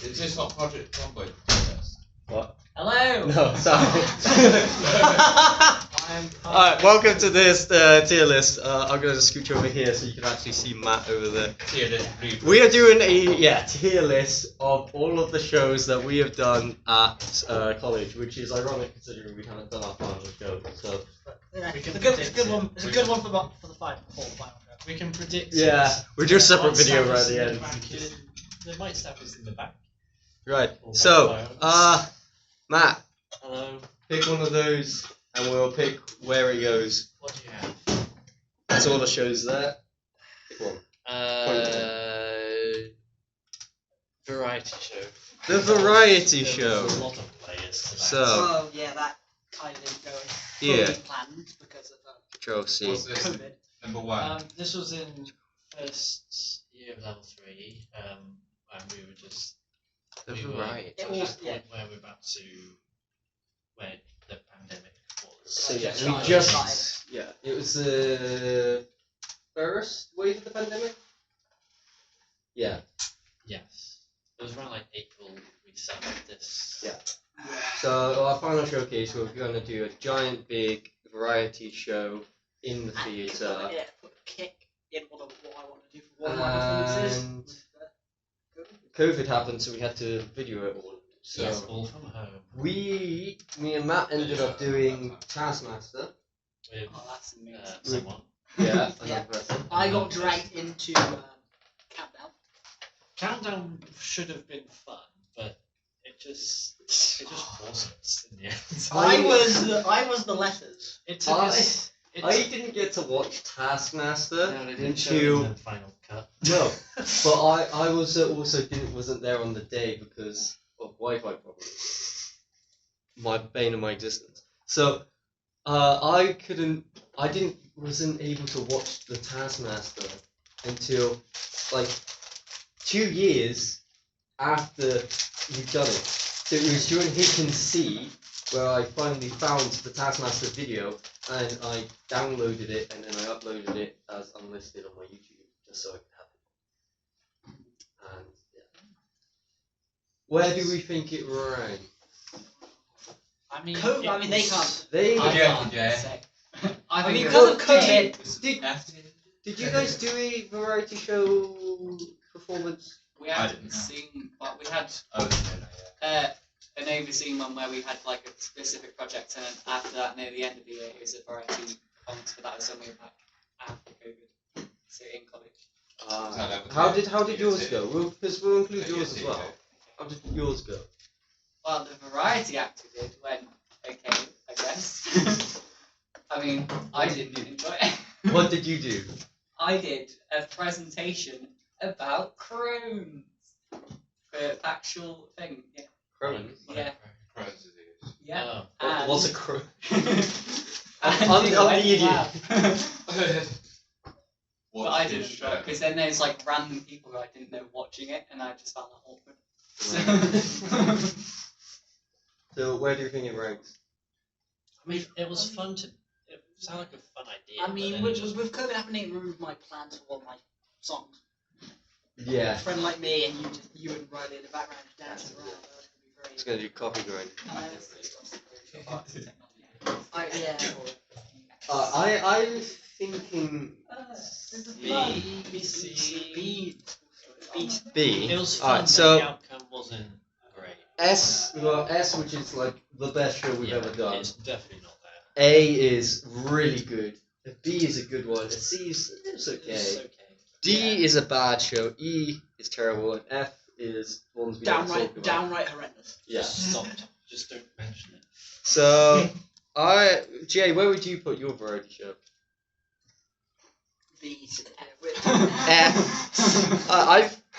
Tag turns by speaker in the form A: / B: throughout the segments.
A: Is this not Project Combo?
B: What?
C: Hello!
B: No, sorry. Alright, welcome to this tier list. I'm going to scooch over here so you can actually see Matt over there.
A: Tier list.
B: We are doing a tier list of all of the shows that we have done at college, which is ironic considering we haven't done our final show. So
C: It's a good one. It's a good one for the final show.
D: We can predict.
B: yeah, we'll do a separate video right at the end.
D: They might stab us in the back.
B: Right. So, Matt,
D: Hello.
B: pick one of those, and we'll pick where it goes.
D: What do you have?
B: That's all the shows there. Pick one.
D: Variety show.
B: The variety
D: There
B: show.
D: was a lot of players to that.
B: So,
C: Oh yeah, that kind of didn't go
B: yeah.
C: fully planned because of
B: Chelsea.
A: What's this?
C: COVID.
A: Number one.
D: This was in first year of level 3, and we were just.
B: The
D: we were
B: variety.
C: It
D: at
C: was,
D: that point where we're about to. Where the pandemic was.
B: So yeah,
C: Started.
B: we just it was the first wave of the pandemic. Yeah.
D: Yes. It was around like April we started this.
B: Yeah. So our final showcase, we're going to do a giant big variety show in the theatre.
C: Yeah, put a kick in what I want to do for one of my performances.
B: And COVID happened, so we had to video it all. So
D: Yes, all from home.
B: me and Matt ended up doing Taskmaster.
D: With
C: Oh, that's amazing.
D: someone.
B: Yeah,
C: Yeah.
B: another person.
C: I got dragged into Countdown.
D: Countdown should have been fun, but it just wasn't in the end.
C: I was the letters.
D: It took us.
B: I didn't get to watch Taskmaster
D: No, they didn't show
B: until
D: it in the final cut.
B: no, but I was also wasn't there on the day because of Wi-Fi problems. My bane of my existence. So wasn't able to watch the Taskmaster until like 2 years after we'd done it. So it was during Hit and See where I finally found the Taskmaster video and I downloaded it and then I uploaded it as unlisted on my YouTube just so I could have it. And yeah. Where do we think it ran?
D: I mean,
C: they can't.
B: They
D: I can't
A: yeah.
C: say.
D: I
C: mean,
D: think
C: because of COVID.
B: Did you guys do a variety show performance?
E: We
A: I
E: had
A: didn't know.
E: seen, but we had
A: Oh,
E: an overseen one where we had like a specific project, and then after that, near the end of the year, it was a variety performance, but that was when we were back after COVID, so in college.
B: How did yours go? Because we'll include yours as well. How did yours go?
E: Well, the variety actor did went okay, I guess. I mean, I didn't enjoy it.
B: What did you do?
E: I did a presentation about crones for actual thing. Yeah.
B: Crohn's.
E: Yeah.
A: Crohn's disease.
E: Yeah.
D: Oh.
B: What's a crow?
E: I'm
B: the idiot.
E: But I didn't enjoy it because then there's like random people who I didn't know watching it, and I just found that awkward.
B: So where do you think it ranks?
D: I mean, it was fun to. It sounded like a fun idea.
C: I
D: but
C: mean,
D: then
C: with
D: it just,
C: COVID happening, it ruined my plans for all my songs.
B: Yeah.
C: A friend like me and you and Riley in the background just dancing around. That was gonna
B: It's
C: be
B: gonna do coffee grind.
C: very.
B: I'm thinking B.
D: it was fun,
B: Alright,
D: but
B: so
D: the outcome wasn't great.
B: S, which is like the best show we've ever done.
D: It's definitely not that.
B: A is really good. A B is a good one. A C is it's okay.
D: It's okay.
B: D is a bad show. E is terrible, and F is ones we don't talk about.
C: Downright horrendous.
B: Yeah.
D: Just stop. Just don't mention it.
B: So, Jay, where would you put your variety show?
C: B.
B: F.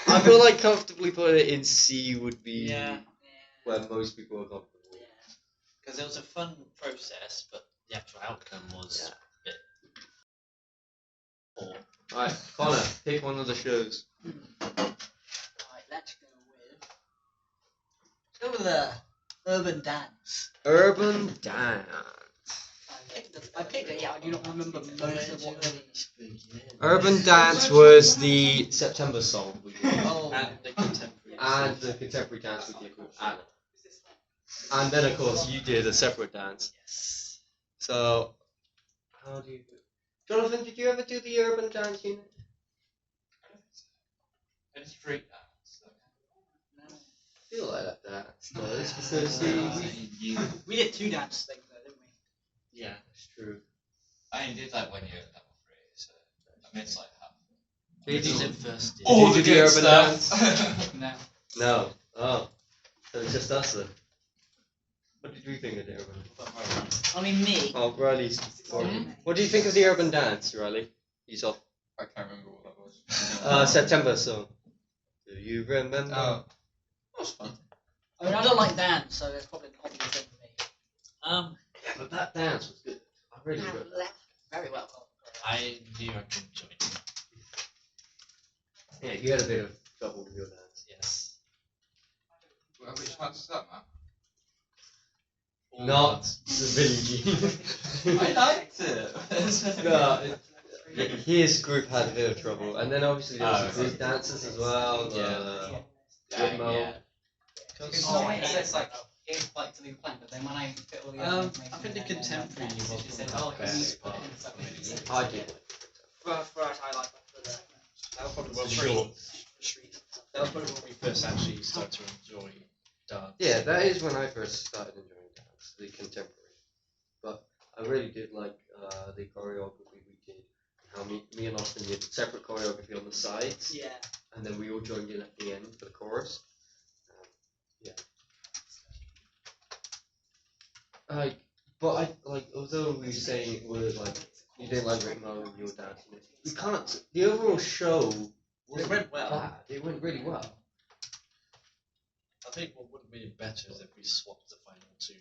B: I feel like comfortably putting it in C would be where most people are comfortable.
D: Because it was a fun process, but the actual outcome was a bit poor.
B: Alright, Connor, pick one of the shows.
C: Right, let's go with the urban dance.
B: Urban Dance.
C: I picked it. Yeah, I do not remember most of what.
B: Urban Dance was the September song. We did.
C: Oh,
D: And the contemporary
B: and the contemporary dance with your group, Anna. And then, of course, you did a separate dance.
D: Yes.
B: So, how do you... Jonathan, did you ever do the urban dance unit?
A: It's street dance.
B: I feel like that dance does, because
C: We did 2 dance things though, didn't we?
D: Yeah.
B: It's true.
A: I only did like 1 year at level 3, so I missed like half.
B: Did you,
D: Did first.
B: Did you do the urban
A: dance?
E: No.
B: No. Oh. So it's just us then. What did you think of the urban?
C: I mean, me.
B: Oh, Riley's. What do you think of the urban dance, Riley? He's off.
A: I can't remember what that was.
B: September song. Do you remember?
A: Oh, that was fun.
C: I mean, I don't like dance, so it's probably an obvious thing for me.
B: Yeah, but that dance was good. I really good.
C: Very well.
D: I knew I could join.
B: Yeah, you had a bit of trouble with your dance.
D: Yes.
A: Well, which one's is that, man?
B: Not the village.
A: I liked it.
B: No, his group had a bit of trouble, and then obviously there was
A: Oh,
B: the group dances as well.
A: Yeah.
E: Because
C: Oh,
E: it's like it's like to leave plan, but then when I fit all the
D: I
E: other information,
D: think the
E: and then
D: contemporary
E: she
D: was
E: just said,
D: probably
E: "Oh,
D: the
E: can you
D: best
E: put
D: part.
E: in something?"
B: I did.
C: For us, I like that.
D: That was probably when
C: Street.
D: we
C: Street.
D: that was probably when we first actually started to enjoy dance.
B: Yeah, that is when I first started enjoying dance, the contemporary. But I really did like the choreography we did. How me and Austin did separate choreography on the sides,
C: Yeah.
B: and then we all joined in at the end for the chorus. Yeah. But although we were saying it was like you didn't like Ritmo and your dance, we can't. The overall show
D: It went well.
B: bad. It went really well.
D: I think what would have been better is if we swapped the final 2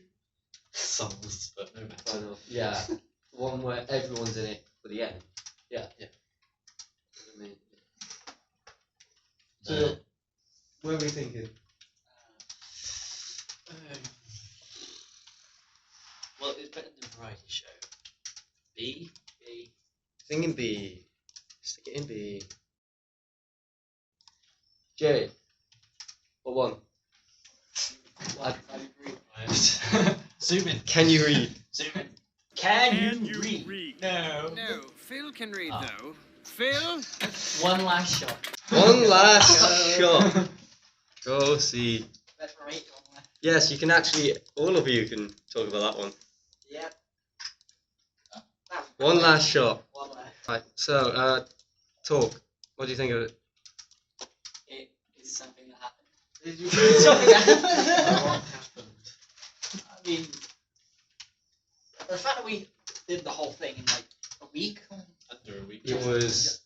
D: songs, but no matter.
B: Final, yeah, one where everyone's in it for the end. Yeah.
D: Yeah.
B: I mean, so, what are we thinking?
D: Well, it's better than a variety show. B.
B: Thinking B. Stick it in B. J. What one?
E: I agree.
D: Right. Zoom in.
B: Can you read?
D: Zoom in.
C: Can you read?
D: No.
F: No, Phil can read
D: Ah.
F: though. Phil?
E: One last shot.
B: One last shot. Go see.
C: That's right. One left.
B: Yes, you can actually. All of you can talk about that one.
C: Yep.
B: One last shot.
C: One left.
B: Right. So, talk. What do you think of it?
E: It is something that happened.
C: Did you something
D: What happened?
C: I mean, the fact that we did the whole thing in like a week.
D: Under a week.
B: It was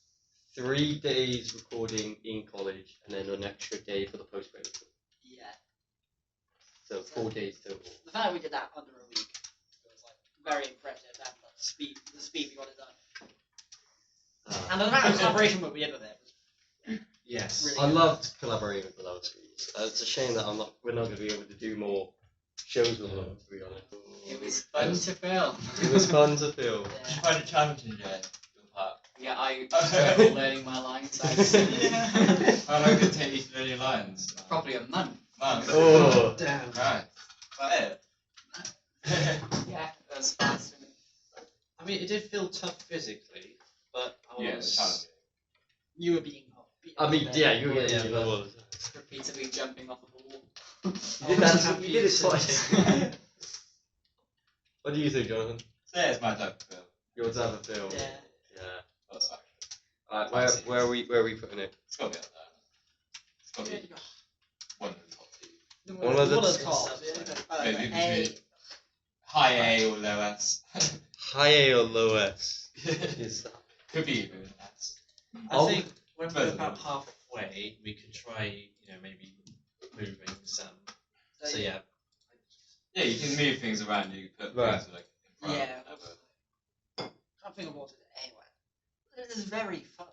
B: 3 days recording in college, and then an extra day for the post-production.
C: Yeah.
B: So 4 days total.
C: The fact that we did that under a week was like very impressive, and the speed we got it done, and the amount of collaboration that we did with it was
D: Yes.
C: really
B: I
C: good.
B: loved collaborating with Below Trees. It's a shame that we're not going to be able to do more shows with them, to be honest.
E: It was fun to film.
B: It was fun to film.
A: Did you
C: Yeah.
A: find it challenging, Jay? Your part?
E: Yeah, I struggled learning my lines.
A: How long did it take you to learn your lines?
E: Probably a month.
A: Months.
B: Oh.
D: Damn.
A: Right. That it?
E: Yeah, that was fast.
D: I mean, it did feel tough physically, but I
A: Yeah,
D: was.
A: it's challenging.
C: You were being.
B: I mean, yeah, you were getting
D: Yeah,
B: it
D: but-
B: all.
E: Repeatedly jumping off a wall.
B: You did that. You did it twice. What do you think, Jonathan?
A: So yeah, it's my type of film.
B: Your type of film.
C: Yeah.
B: Yeah.
A: That's actually.
B: Alright, where are we putting it?
A: It's got to be up there. It's got to be one of the top 2.
B: One of the
C: top.
A: Maybe
C: A.
A: between high A or low S.
B: High A or low S? Is
A: Could be even S.
D: I think when we're
A: Both of
D: about
A: them.
D: halfway, we could try, maybe moving some. So yeah.
A: Yeah, you can move things around. You can put
B: Right.
A: things like in front.
C: Yeah.
A: Of
C: Can't think of what it is. Anyway, this is very fun.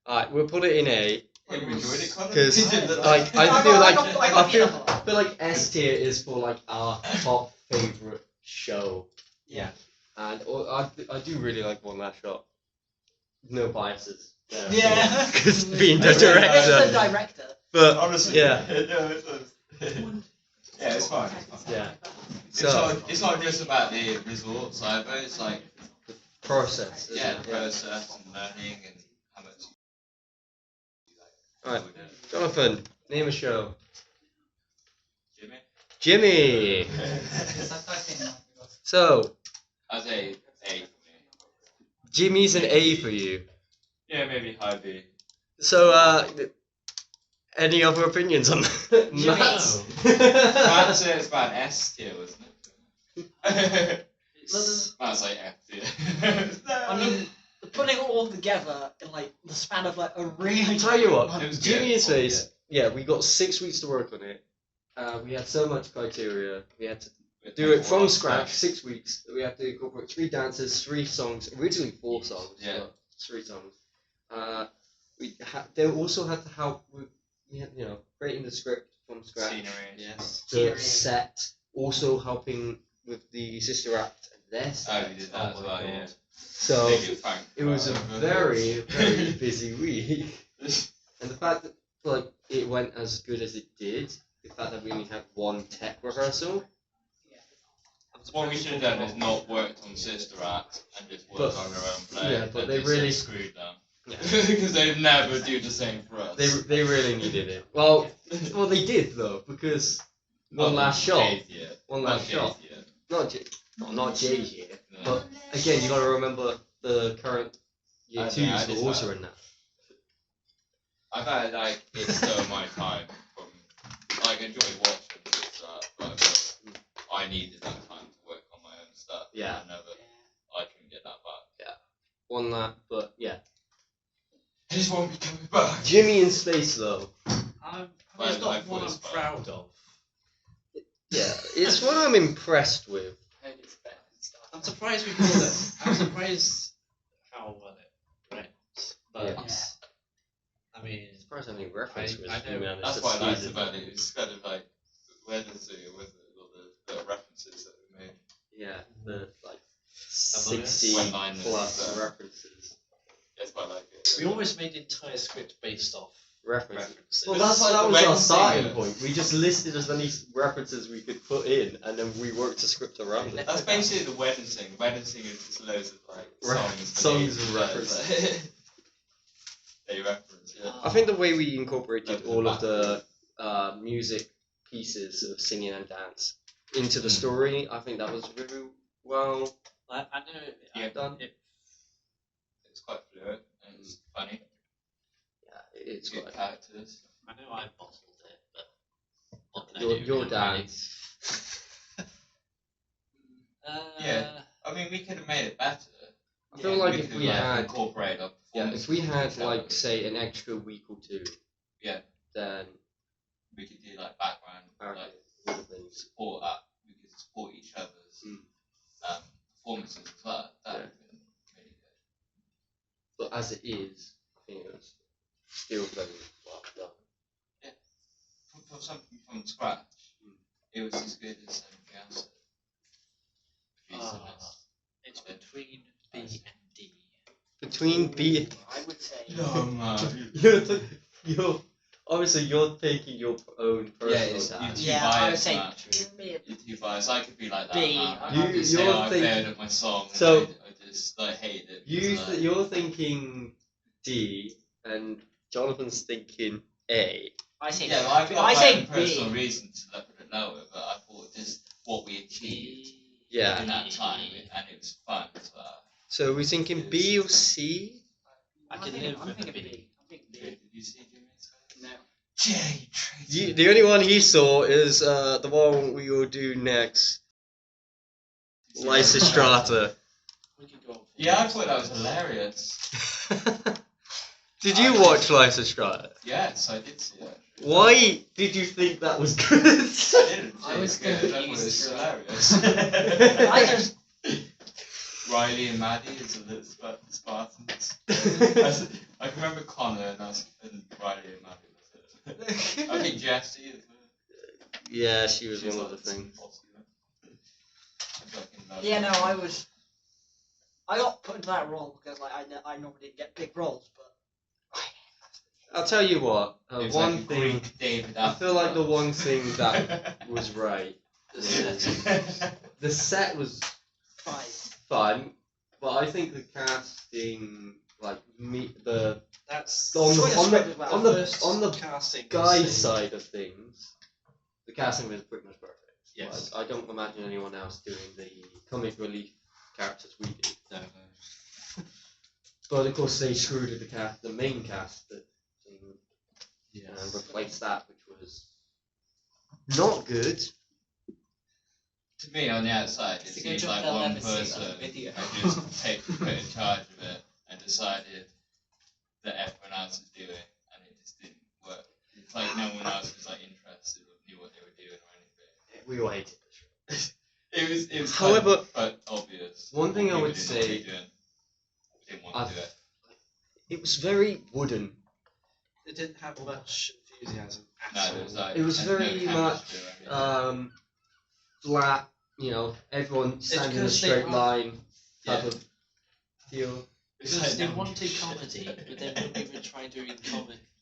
B: Alright, we'll put it in A.
A: Yeah, you enjoyed it, Colin?
B: Because,
A: You did,
B: like, I
C: I
B: feel
C: got-
B: like
C: I got
B: I feel
C: beat up.
B: like S tier is for like our top favorite show,
C: Yeah.
B: and I do really like One Last Shot. No biases. There,
C: Yeah.
B: because being the
C: It's the
B: director.
C: director.
B: But
A: Honestly,
B: yeah,
A: no, it does. Yeah, it's fine. It's fine.
B: yeah.
A: It's
B: So
A: not just about the resorts either. It's like
B: process. isn't
A: yeah,
B: it?
A: the process and learning and how much.
B: Right. Jonathan, name a show.
A: Jimmy.
B: Jimmy. So
A: I'd say A for me.
B: Jimmy's an A for you.
A: Yeah, maybe high B.
B: So any other opinions on that? Matt?
A: I'd say it's about S tier, wasn't it?
C: It's-
A: I was like F tier.
C: I mean, putting it all together in like the span of like a really.
B: Tell you what,
A: It was
B: Jimmy
A: good.
B: and Space. Yeah, we got 6 weeks to work on it. We had so much criteria. We had to do it from scratch. 6 weeks. We had to incorporate 3 dances, 3 songs. Originally 4 songs.
A: Yeah.
B: But 3 songs. They also had to help with creating the script from scratch.
A: Scenery.
D: Yes.
B: The
C: Scenery.
B: set, also helping with the sister act and their set.
A: Oh, we did that as
B: my
A: well,
B: God.
A: yeah.
B: So
A: Thank you, Frank.
B: it was a very, very busy week. And the fact that like it went as good as it did, the fact that we only had 1 tech rehearsal.
A: What we should have done is not worked on Sister Act and just worked on their own play.
B: yeah, but
A: and
B: they
A: just
B: really-
A: screwed them.
B: Yeah.
A: Because they'd never do the same for us.
B: They really needed it. Well, they did though because one last shot,
A: Jay's year.
B: one
A: Not
B: last shot.
A: Jay's year.
B: Not Jay's year.
A: No.
B: But again, you got to remember the current year
A: I
B: 2s
A: just
B: were also in that.
A: I've had like it's still my time from like I enjoy watching Sister Act, but I needed that time to work on my own stuff.
B: Yeah.
A: I couldn't get that back.
B: One that, but yeah.
A: I just won't be coming back.
B: Jimmy in Space though.
D: It's
A: Well,
D: not
A: I
D: one I'm
A: was fine.
D: proud of.
B: Yeah, it's what I'm impressed with.
E: Heard it's better than stuff.
D: I'm surprised we called it. I'm surprised how well it went. But
B: Yeah.
D: I mean,
B: I'm surprised how many references
D: I know.
B: we managed
A: That's
B: to
A: what I liked
B: squeeze in.
A: about it. It's kind of like where does it with all the little references that we made.
B: Yeah, the like
D: Some of it.
B: 60
A: One-liners,
B: plus
A: uh,
B: references.
A: That's quite like it.
D: we almost made the entire script based off
B: References.
D: references.
B: Well,
A: But
B: that
A: like
B: was
A: the
B: our
A: Wednesday
B: starting
A: year.
B: point. We just listed as many references we could put in, and then we worked a script around it.
A: That's basically the wedding thing. Wedding thing is just loads of like songs.
B: Songs
A: beneath
B: and
A: it,
B: references.
A: They reference, yeah.
B: I think the way we incorporated
A: Like the
B: all of the music pieces of singing and dance into the story, I think that was really well
D: I know.
A: Yeah.
B: done.
A: It's quite fluid and it's funny.
B: Yeah, it's
A: Good
B: quite.
A: characters.
D: I know I bottled it, but what can I do?
B: Your
D: Really?
B: dance.
A: Yeah. I mean, we could have made it better.
B: I feel like
A: we
B: if
A: could
B: we
A: have,
B: had,
A: incorporated our
B: yeah,
A: performance
B: if we had
A: into
B: like
A: it,
B: say an extra week or 2,
A: Yeah.
B: then
A: we could do like background, like
B: it would have been.
A: support that. We could support each other's performances as well. That would have been really good.
B: But as it is, I think it was still very well done.
A: For something from scratch, it was as good as anything else.
D: It's between B and D.
B: Between B,
C: I would say.
A: No, man.
B: you're obviously you're taking your own
A: Yeah,
B: personal
A: it's,
B: tag.
A: you're too
C: Yeah, I would
A: biased,
C: say
A: Matt.
C: give me a
A: You're too biased. I could be like that.
C: B.
A: Man.
C: You-
A: I could say
B: you're
A: I
B: thinking-
A: failed at my song.
B: So-
A: and I just like hate it. because,
B: You're thinking D, and Jonathan's thinking A.
C: I say
A: yeah, well, I've got
C: I
A: my
C: say
A: own personal
C: B.
A: reason to let it lower, but I thought just what we achieved
B: Yeah.
A: in that time, and it was fun as well.
B: So we're thinking B or C.
D: I can
C: think-
D: live
C: I'm
D: with a
C: thinking
D: B.
C: B. I'm thinking B.
A: Did you see Jimmy's face?
C: No.
A: Jay, traitor.
B: The only one he saw is the one we will do next. Lysistrata.
D: We can go on for
A: Yeah, I
D: this.
A: thought that was hilarious.
B: Did you watch Lysistrata?
A: Yes, I did see it.
B: Why did you think that was good?
A: I didn't.
C: I was
A: good. I thought it
C: confused
A: was
C: throughout.
A: hilarious.
C: I just
A: Riley and Maddie as the little Spartans. I can remember Connor and Riley and Maddie was it. I think Jessie as well.
B: Yeah, she was
A: She's
B: one of the
A: like
B: things.
C: yeah no I got put into that role because like I normally didn't get big roles but
B: I'll tell you what.
A: It was
B: One
A: like a
B: thing.
A: Greek David
B: I feel like the
A: Attenborough.
B: one thing that was right. The set was fun, but I think the casting, like
D: That's
B: on the
D: casting
B: guy side of things, the casting was pretty much perfect.
D: Yes.
B: Like, I don't imagine anyone else doing the comic relief characters we did.
D: No.
B: But of course they screwed with the main cast thing, and
D: Yes.
B: replaced that, which was not good.
A: To me, on the outside, it
E: It's a good
A: seems
E: job
A: like
E: they'll
A: one
E: never see
A: person
E: that video.
A: had just put in charge of it and decided that everyone else is doing, and it just didn't work. It's like no one else was like interested or knew what they were doing or anything.
B: We all hated the show.
A: It was
B: However,
A: kind of, but obvious.
B: one thing I
A: People
B: would
A: didn't know what they
B: say,
A: were doing. Didn't want to do it.
B: it was very wooden.
D: It didn't have much enthusiasm at
A: No,
D: all.
A: it was like
B: It was
A: had no
B: very
A: chemistry
B: much
A: or anything.
B: Flat, everyone standing in a
D: because they
B: straight
D: are-
B: line type
A: Yeah.
B: of deal.
A: It's
G: Because
A: like
G: they
A: no-
G: wanted comedy, but then when we would try doing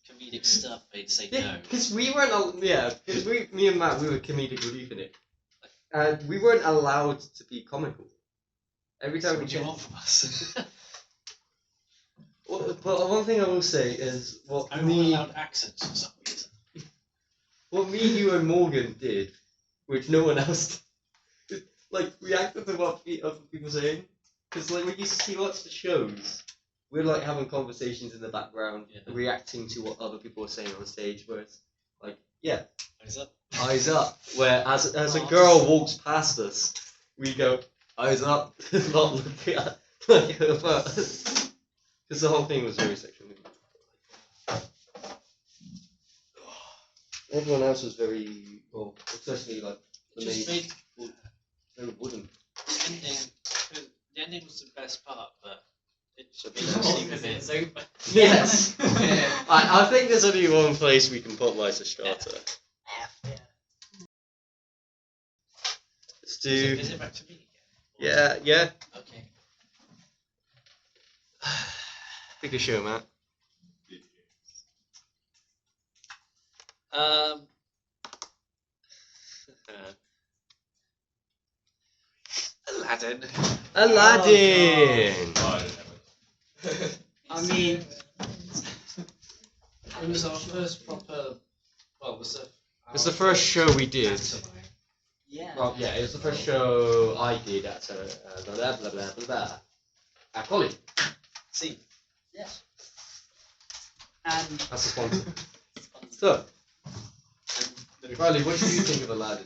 G: comedic stuff, they'd say
B: Yeah,
G: no.
B: because we weren't, because me and Matt, we were comedic relief in it. And we weren't allowed to be comical. Every time
G: So
B: we
G: what do you
B: did.
G: want from us?
B: But one thing I will say is
G: I want allowed accents for some reason.
B: what me, you, and Morgan did, which no one else did, like, reacted to what other people were saying. Because, like, when you watch the shows, we're, like, having conversations in the background,
G: Yeah.
B: reacting to what other people are saying on stage, where it's, like,
G: Eyes up.
B: eyes up. Where, as a girl walks past us, we go, eyes up, not looking at her first. Because the whole thing was very sexual. Everyone else was very, well, especially like the
G: Just
B: maid,
G: made
B: very wooden.
G: the ending was the best part, but it should be
E: Obviously,
G: within.
E: it's over.
B: Yes!
A: Yeah.
B: I think there's only one place we can put Lysistrata. Let's do.
G: Is it back to me again?
B: Yeah.
G: Okay.
B: Pick a show, Matt.
D: Aladdin.
B: Aladdin!
A: Oh, I don't know.
C: I mean,
D: It was our first proper. Well, was the.
B: It's the first show we did.
D: pantomime.
C: yeah.
B: Well, yeah, it was the first show I did at blah blah blah blah blah. At college.
D: See.
C: Yes. And
B: That's the sponsor. So, Riley, what do you think of Aladdin?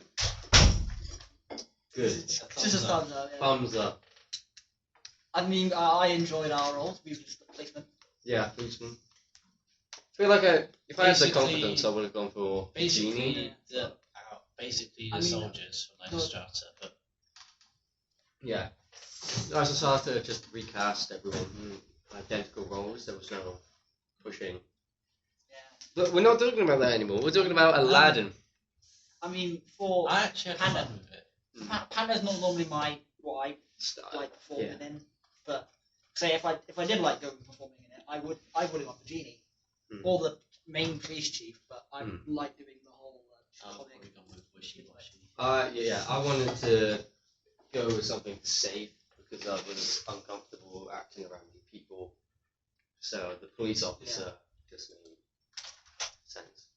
B: Good.
C: just a thumbs up. Yeah.
B: Thumbs up.
C: I mean, I enjoyed our roles. We were just the policeman.
B: Yeah, policeman. I feel like if I had the
G: Basically-
B: confidence, I would have gone for Genie.
G: Basically
C: I
G: the
C: mean,
G: soldiers from Lysistrata, but
B: Yeah. Lysistrata just recast everyone in identical roles. There was no pushing.
C: Yeah.
B: But we're not talking about that anymore. We're talking about Aladdin.
C: I mean, for
G: I actually had
C: Panda.
G: fun with it.
C: Panda's not normally what I like performing in, but say if I did like going performing in it, I would have gone for Genie or the main police chief, but I like doing the whole
G: I've
C: comic.
G: probably gone with wishy-washy.
B: Yeah, I wanted to go with something safe because I was uncomfortable acting around people. So the police officer just made sense.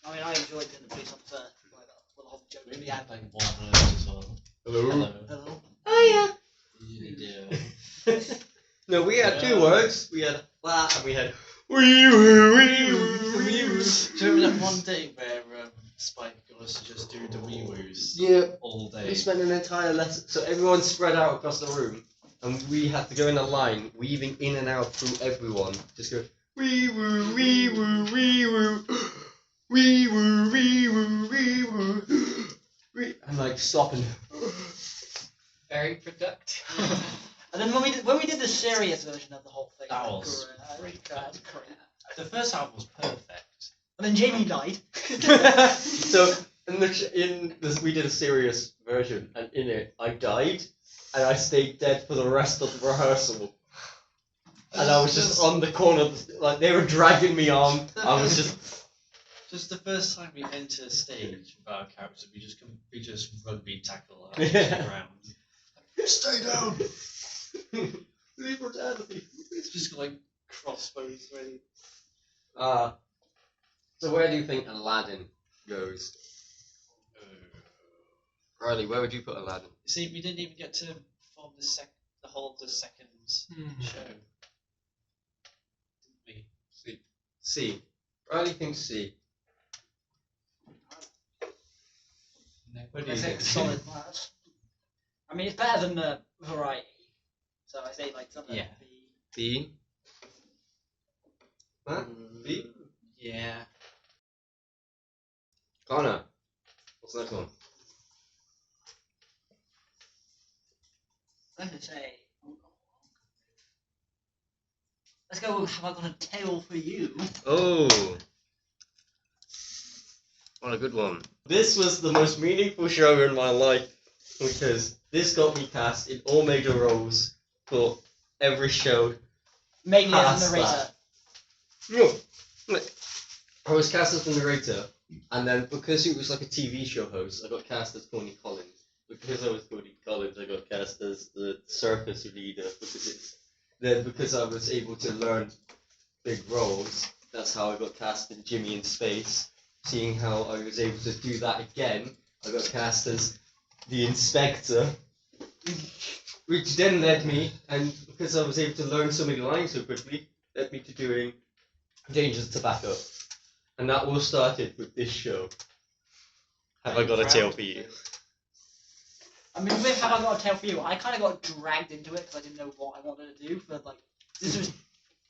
C: I mean, I enjoyed being the police officer with the whole joke
G: We
C: at
G: only
C: the
G: had
C: end.
G: like one of those as well.
B: Hello.
C: Hello.
B: Oh
G: Yeah.
B: No, we had two
G: Yeah.
B: words. We had that and we had wee woo wee woo wee woo.
G: Do you remember that one day where Spike got us to just do the wee woos
B: Yeah.
G: all day?
B: We spent an entire lesson, so everyone spread out across the room, and we had to go in a line, weaving in and out through everyone. Just go wee woo wee woo wee woo wee woo wee woo wee woo wee, and like stopping.
E: Very productive.
C: And then when we did the serious version of the whole thing,
G: That was
C: great.
G: The first half was perfect.
C: And then Jamie died.
B: So we did a serious version, and in it I died, and I stayed dead for the rest of the rehearsal. and I was just on the corner, like they were dragging me on. I was
G: Just the first time we enter a stage with our character, we just rugby tackle our
B: Yeah.
G: the ground. Stay down.
B: Leave brutality.
G: It's just got like crossbows ready.
B: So where do you think Aladdin goes? Riley, where would you put Aladdin?
G: See, we didn't even get to form the whole of the second show. Didn't we?
B: C. Riley thinks C.
G: No.
B: What do
C: I
B: you
C: say
B: think?
C: it's solid match. I mean, it's better than the variety. So I say like something.
G: Yeah.
B: B. Huh? B.
G: Yeah.
B: Connor. What's the next one?
C: I'm going to say. Let's go with Have I Got a Tale for You?
B: Oh. What a good one. This was the most meaningful show in my life because this got me cast in all major roles for every show.
C: Mainly as
B: Past
C: a narrator.
B: that. No. Look, I was cast as the narrator, and then because it was like a TV show host, I got cast as Tony Collins. Because I was Tony Collins, I got cast as the circus leader because I was able to learn big roles. That's how I got cast in Jimmy in Space. Seeing how I was able to do that again, I got cast as the inspector, which then led me, and because I was able to learn so many lines so quickly, led me to doing Dangerous Tobacco. And that all started with this show. Have I got a tale for you?
C: I mean, with Have I Got a Tale for You, I kind of got dragged into it because I didn't know what I wanted to do. But like, this was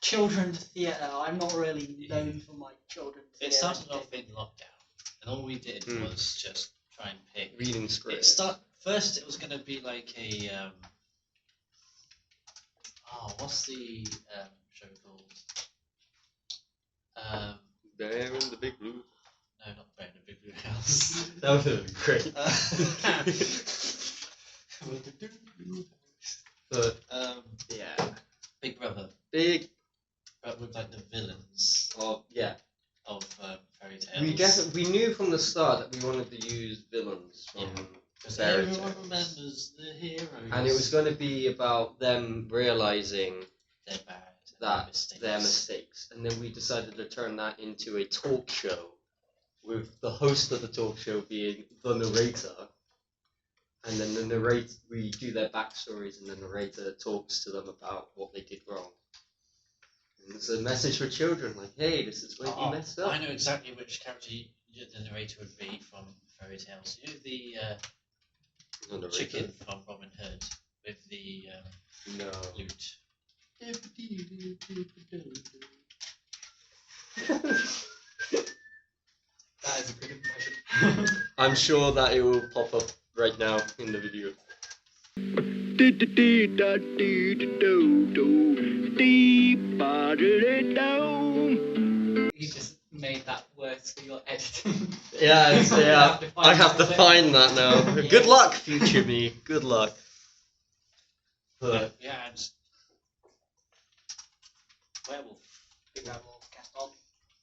C: children's theatre. I'm not really known for my children's theatre.
G: It started off in lockdown, and all we did was just try and pick.
B: Reading script.
G: First, it was going to be like a what's the show called?
B: Bear in the Big Blue.
G: No, not Bear in the Big Blue House.
B: That would have been great. But yeah,
G: Big Brother,
B: big.
G: but with like the villains
B: Oh yeah.
G: of fairy tales.
B: We knew from the start that we wanted to use villains from
G: Because
B: fairy
G: everyone
B: tales.
G: remembers the heroes.
B: And it was going to be about them realizing
G: They're bad.
B: that their mistakes. And then we decided to turn that into a talk show with the host of the talk show being the narrator. And then we do their backstories and the narrator talks to them about what they did wrong. And it's a message for children like, hey, this is where you messed up.
G: I know exactly which character the narrator would be from fairy tales. You know the chicken from Robin Hood with the lute.
C: That is a good impression.
B: I'm sure that it will pop up right now in the video.
E: You just made that worse for your editing.
B: Yeah, I have to find that now.
E: Yeah.
B: Good luck, future me. Good luck. But
G: Yeah, and werewolf.
C: Big Werewolf, Gaston,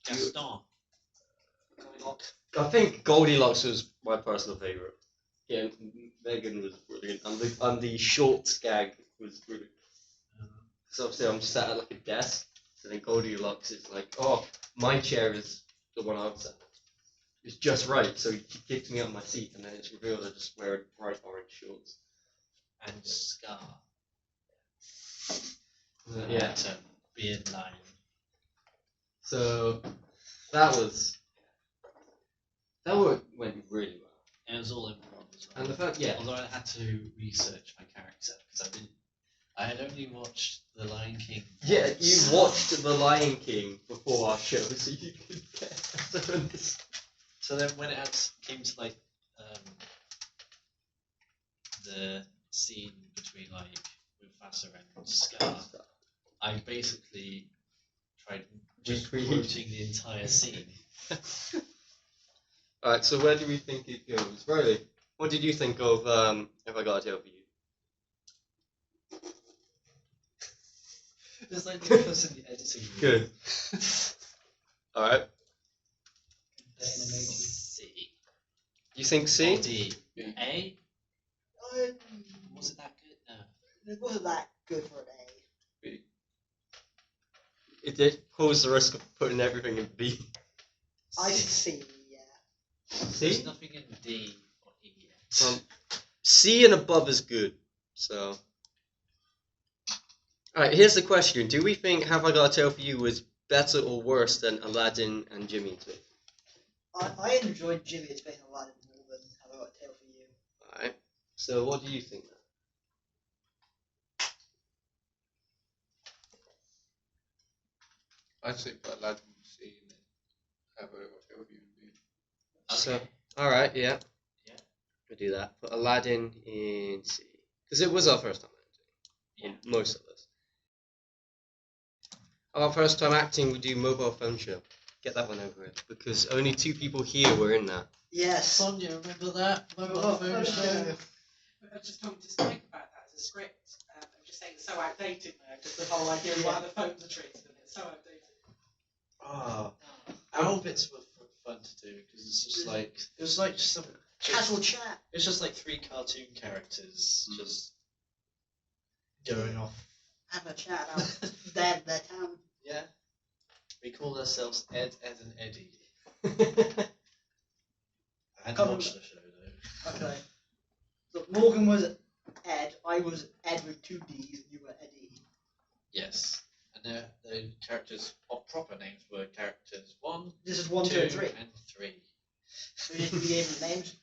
G: Gaston.
C: Goldilocks.
B: I think Goldilocks was my personal favourite. Yeah, Megan was brilliant, and the short gag was brilliant. So obviously I'm sat at like a desk, so then Goldilocks is like, oh, my chair is the one I'm sat at. It's just right, so he kicks me out of my seat, and then it's revealed I just wear bright orange shorts.
G: And Scar.
B: Yeah.
G: That, beard line.
B: So that went really well.
G: And it was all improv as well.
B: And the fact, yeah,
G: Although I had to research my character because I had only watched The Lion King.
B: yeah,
G: once.
B: you watched The Lion King before our show, so you could get this.
G: So then when it came to like the scene between like Mufasa and Scar, I basically tried just quoting the entire scene.
B: Alright, so where do we think it goes? Riley, what did you think of Have I Got a Tale for You?
D: It's like the person editing.
B: Good. Alright.
G: C.
B: You think
G: Or
B: C?
G: D. A? Was it that good? No.
C: It wasn't that good for an A.
B: It did pose the risk of putting everything in B.
C: I
G: C.
C: see, yeah.
G: There's
B: C?
G: nothing in D or E yet.
B: C and above is good. So. Alright, here's the question. Do we think Have I Got a Tale for You was better or worse than Aladdin and Jimmy and Smith?
C: I enjoyed Jimmy as being Aladdin more than Have I Got a Tale for You.
B: Alright. So what do you think then?
A: I'd say put Aladdin C and then have a Tale for You in B.
B: So, alright, yeah.
G: Yeah.
B: We'll do that. Put Aladdin in C. Because it was our first time acting.
G: Yeah.
B: Well, most of us. Our first time acting, we do Mobile Phone Show. Get that one over with. Because only 2 people here were in that.
C: Yes.
G: Sonia, remember that?
C: Mobile phone show.
H: I was just talking to Spike about that as a script. I'm just saying it's so outdated now because the whole idea of why the phones are treated and it's so outdated.
G: Ah, our bits were fun to do because it's just like it was like just some
C: Casual chat.
G: It's just like 3 cartoon characters just going off.
C: Having a chat about their town.
G: Yeah, we called ourselves Ed, and Eddie. I hadn't
C: Can't
G: watched the show though.
C: Okay. So Morgan was Ed, I was Ed with 2 D's, and you were Eddie.
G: Yes, and the characters of proper names were characters 1,
C: This is 1, 2,
G: 2,
C: and 3.
G: and 3.
C: So you didn't give them names.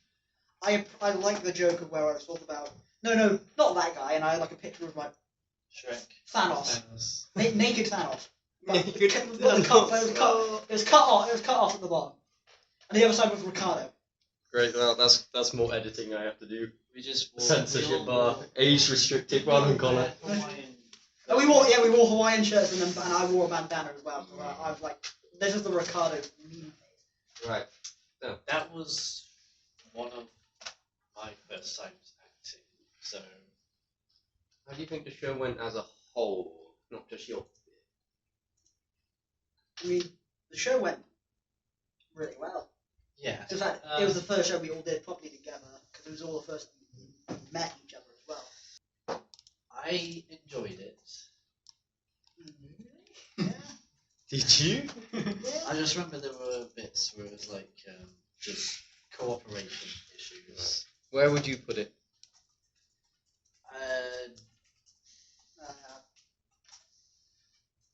C: I like the joke of where I was talking about, no, not that guy, and I had like a picture of like
G: Shrek.
C: Thanos. Naked Thanos. But
B: Naked
C: it was cut off at the bottom. And the other side was Ricardo.
B: Great, well, that's more editing I have to do.
G: We just wore,
B: Censorship bar, age restricted rather than color.
C: And we wore Hawaiian shirts and I wore a bandana as well. So I was like, this is the Ricardo meme face.
B: Right.
G: That was one of my first times acting, so
B: How do you think the show went as a whole? Not just your.
C: I mean, the show went really well.
G: yeah.
C: In fact, it was the first show we all did properly together because it was all the first we met each other as well.
G: I enjoyed it.
C: Yeah.
B: Did you?
G: I just remember there were bits where it was like just cooperation issues.
B: Where would you put it?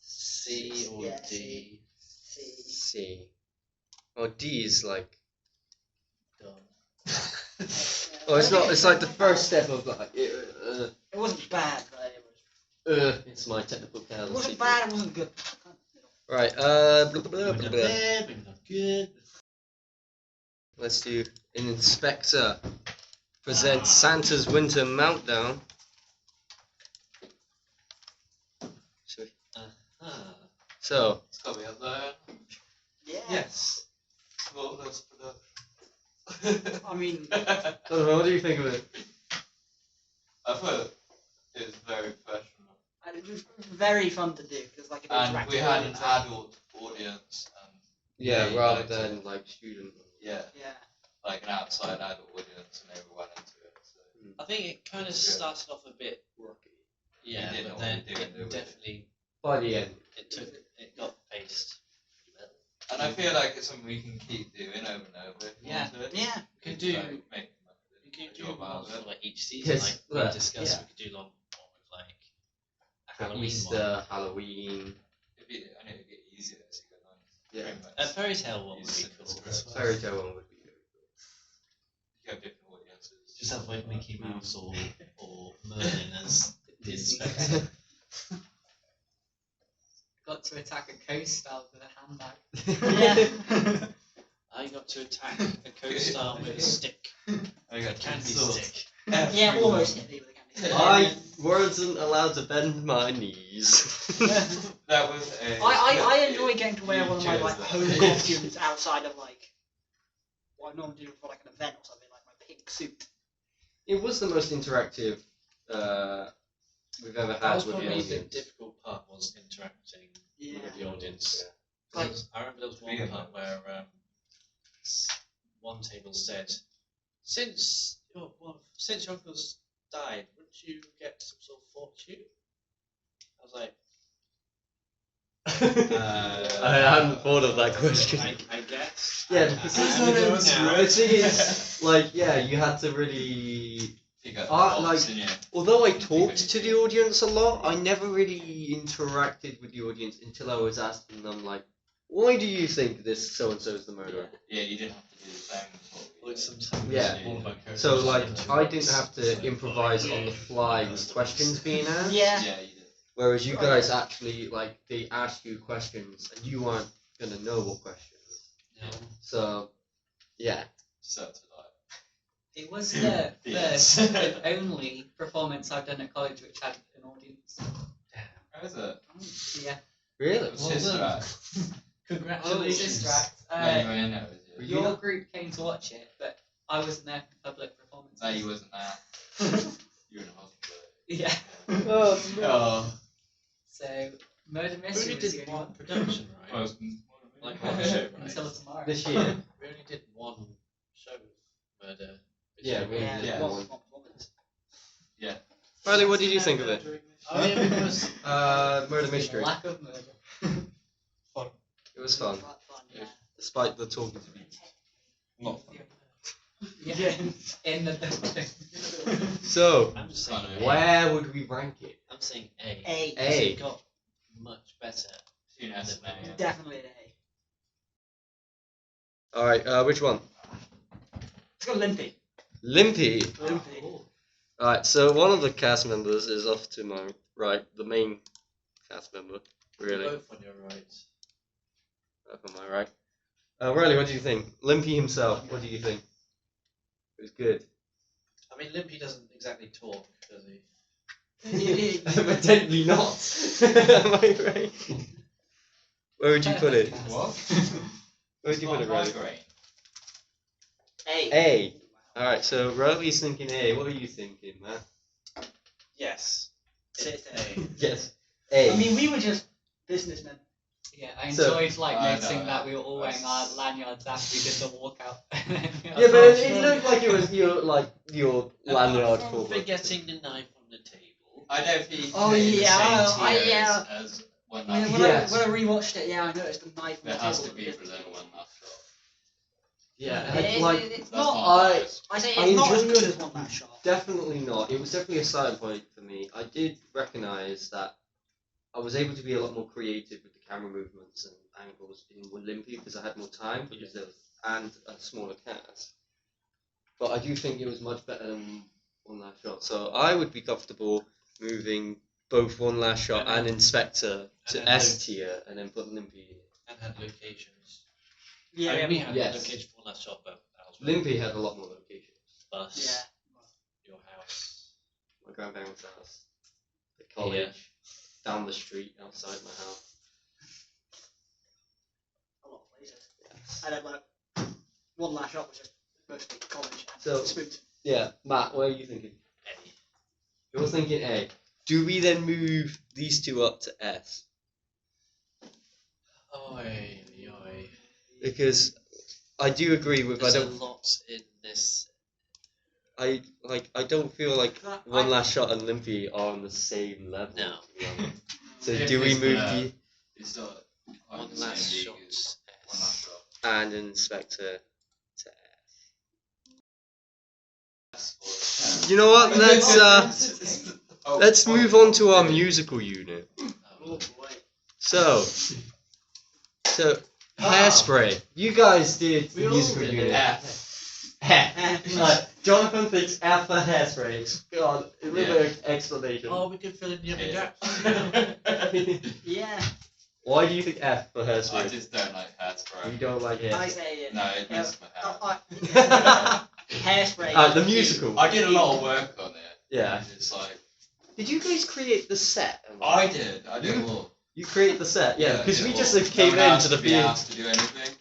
G: C or
C: Yeah,
G: D.
C: C.
B: C. Oh, D is like.
G: Done.
B: Oh, it's not. It's like the first step of like.
C: It wasn't bad, but it was.
B: It's my technical
C: It
B: chaos.
C: wasn't bad. It wasn't good.
B: Right. Blah, blah, blah,
G: We've
B: blah,
G: done
B: blah.
G: bad, we've done good.
B: Let's do an inspector presents Santa's Winter Meltdown. So,
A: It's got to be up there.
C: Yeah.
G: Yes.
A: Flawless production.
C: I mean,
B: Donovan, what do you think of it?
A: I thought it was very professional.
C: and it was very fun to do because like it
A: And
C: interactive
A: we had an
C: audience.
A: adult audience. And
B: Yeah,
A: they
B: rather
A: liked
B: than
A: it.
B: like student.
A: Yeah,
C: Yeah.
A: like an outside adult audience, and everyone into it. So.
G: I think it kind of started off a bit rocky. Yeah,
A: We didn't
G: but
A: know
G: then
A: what we were doing
G: it
A: with
G: definitely
B: By the end.
G: it got paced pretty well.
A: And I feel like it's something we can keep doing over and over. If we
G: Yeah.
A: want to.
C: Yeah.
G: We can
A: It's
G: do.
A: like, make
G: We could
A: a
G: do
A: job out
G: more
A: of
G: for
A: it.
G: like each season.
B: Yes,
G: Like we
B: yeah.
G: discussed,
C: Yeah.
G: we could do one with like a
B: For
G: Halloween
B: Easter,
G: one.
B: Halloween.
A: I know it'd get easier as you go on.
B: Yeah.
A: Pretty much.
G: A fairy tale one would
A: Use
G: be cool.
A: scripts.
G: as well.
B: Fairy tale one would be good.
A: You have different audiences.
G: Just have like Mickey Mouse or Merlin as the inspector.
E: Got to attack a co-star with a handbag.
C: Yeah.
G: I got to attack a co-star with a stick.
A: I
G: A
A: got
G: candy
A: swords.
G: stick.
C: Yeah, almost hit me with a candy stick.
B: I wasn't allowed to bend my knees.
A: That was a.
C: I enjoy getting to wear
A: You
C: one of my
A: chose
C: like
A: that.
C: home costumes outside of like what I normally do for like an event or something, like my pink suit.
B: It was the most interactive we've ever
G: That
B: had
G: was
B: with the
G: probably the
B: audience.
G: difficult part, was interacting
C: Yeah.
G: with the audience.
B: Yeah.
G: Because I remember there was one part where one table said, since your uncle's died, wouldn't you get some sort of fortune? I was like,
B: I hadn't thought of that question.
G: I guess.
B: Yeah,
G: I
B: because
G: don't know now.
B: the thing is, like, yeah, you had to really.
A: Figure the
B: like,
A: box, didn't you?
B: Although I talked to the audience a lot, I never really interacted with the audience until I was asking them, like, why do you think this so and so is the murderer?
A: Yeah, you didn't have to do the same.
G: Like sometimes
B: Yeah.
G: all of my characters
B: So, like,
G: just
B: I didn't have to
G: like,
B: improvise on the fly with questions being asked.
C: Yeah.
A: Yeah, you did.
B: Whereas you guys actually, like, they asked you questions and you aren't gonna know what questions.
G: No.
B: So, yeah.
A: So to like.
E: It was the
A: Yes.
E: first and only performance I've done at college which had an audience.
A: How is it?
E: Yeah.
B: Really?
A: It was Sister Act.
D: Congratulations.
E: Distract.
A: No, you were in it, was you?
E: Your group came to watch it, but I wasn't there for public performance.
A: No, you wasn't there. You were in hospital.
E: Yeah.
B: Oh,
A: Oh.
E: So Murder
G: We
E: Mystery
G: only
E: was
G: did
E: the
G: one
E: only
G: production,
A: Well,
G: right?
A: it's-
G: Like one show, right?
E: until tomorrow.
B: this year.
G: We only did one show with Murder.
B: Yeah, we
C: Yeah.
B: only did
A: Yeah.
B: one.
C: One performance.
B: Riley, what did you think of it?
G: Oh yeah, because
B: Murder mystery.
E: Lack of murder.
B: It was fun,
C: Yeah.
B: despite the talking to beats.
A: Not
E: Yeah. In the building.
B: So,
G: I'm just saying
A: Funny.
B: where would we rank it?
G: I'm saying A.
C: A.
B: A.
G: It got much better.
A: seen S and A.
C: Definitely an A.
B: Alright, which one?
C: Let's go Limpy.
B: Limpy.
C: Limpy.
B: Alright, so one of the cast members is off to my right, the main cast member, really.
G: Both on your right.
B: Up on my right. Riley, what do you think? Limpy himself, what do you think? It was good.
G: I mean, Limpy doesn't exactly talk, does he?
B: Evidently not. Am I right? Where would you put it?
A: What?
B: Where would you put it, Riley?
C: A.
B: A. Alright, so Riley's thinking A. What are you thinking, Matt?
G: Yes.
C: It's
G: A.
B: Yes. A.
C: I mean, we were just businessmen.
E: Yeah, I
B: So-
E: enjoyed noticing
A: no,
E: that we were all wearing our
A: that's-
E: lanyards after we did the walkout.
B: Yeah, but it looked like it was your lanyard
G: Apart
B: for
G: from forgetting the knife on the table.
A: I don't think
C: Oh,
A: it's in the
C: yeah,
A: same
C: I-
A: tier
C: yeah.
A: as one
C: When,
A: knife.
C: when,
B: Yes.
C: I, when I rewatched it, yeah, I noticed the knife on
A: There
C: the
A: has
C: table.
A: to be below one knife shot.
B: Yeah,
C: It's
A: That's
C: not.
A: not
B: I-
A: nice.
C: I say
B: I
C: it's not as
B: enjoyed
C: good
B: it.
C: as one last shot.
B: definitely not. It was definitely a starting point for me. I did recognise that I was able to be a lot more creative with the camera movements and angles in Limpy because I had more time because there was, and a smaller cast. But I do think it was much better than One Last Shot. So I would be comfortable moving both One Last Shot and Inspector to
G: and
B: S tier and then put Limpy in.
G: And had locations.
C: Yeah,
G: I mean, we had
B: Yes.
G: location for last shot, but elsewhere.
B: Limpy had a lot more locations.
G: Bus,
C: yeah.
G: your house.
B: My grandparents' house, the college, down the street outside my house.
C: A lot of places. And then one last shot was just mostly college and
B: So-
C: spooked.
B: Yeah, Matt, what are you thinking?
G: A.
B: You're thinking A. Do we then move these two up to S?
G: Oi, oi.
B: Because I do agree with
G: There's
B: I
G: a
B: don't
G: lot in this.
B: I don't feel like
C: I-
B: One Last Shot and Limpy are on the same level.
G: No.
B: To be honest. So
A: If
B: do we
A: it's
B: move
A: below,
B: the
A: It's still quite
G: One
A: the same
G: last
A: league
G: shot.
A: as One Last Shot.
B: and Inspector to S? You know what? Let's move on to our musical unit.
C: Oh boy.
B: So Hairspray. You guys did the
G: We all
B: musical
G: did
B: unit.
A: F.
B: Jonathan thinks F for Hairspray. God, another explanation.
G: Oh, we could fill in the other
A: Yeah.
G: gaps.
C: Yeah.
B: Why do you think F for
A: I
B: Hairspray?
A: just don't like Hairspray.
B: You don't like it.
C: I say it.
A: No, it messes my
C: Oh,
A: hair.
C: Hairspray.
B: The musical.
A: I did a lot of work on it.
B: Yeah.
A: And it's like
B: Did you guys create the set?
A: I did all.
B: You created the set, yeah, because
A: I
B: we
A: did
B: just
A: all.
B: came
A: No one
B: into
A: else
B: the
A: to be
B: field.
A: asked to do anything.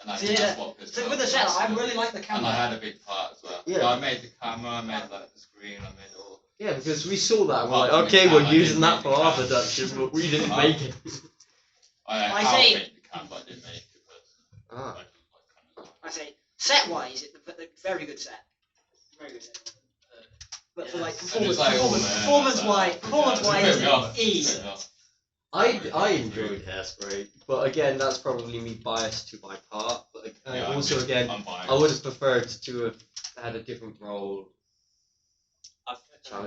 A: And I think
C: Yeah.
A: that's what pissed me
C: So
A: off
C: with the set,
A: most
C: I
A: of it.
C: really like the
A: And
C: camera.
A: I had a big part as well.
B: Yeah.
A: So I made the camera, I made like the screen, I made all.
B: Yeah, because we saw that and we're
A: Apart
B: like,
A: from
B: okay,
A: the
B: we're
A: cat, I
B: using
A: didn't
B: that
A: make
B: for
A: the
B: our
A: cat.
B: production, but we didn't make it.
C: I
A: I'll
C: say-
A: make the cat, but I didn't make it personally.
B: Ah.
A: I just like kind of
C: I say, set-wise, it's a very good set. Very good set. But for like
A: And it's like all there,
C: performance-wise,
A: that's
C: E.
A: fair enough.
B: I enjoyed Hairspray, but again, that's probably me biased to my part. But
A: Yeah,
B: also, again,
A: I'm biased.
B: I would have preferred to have had a different role.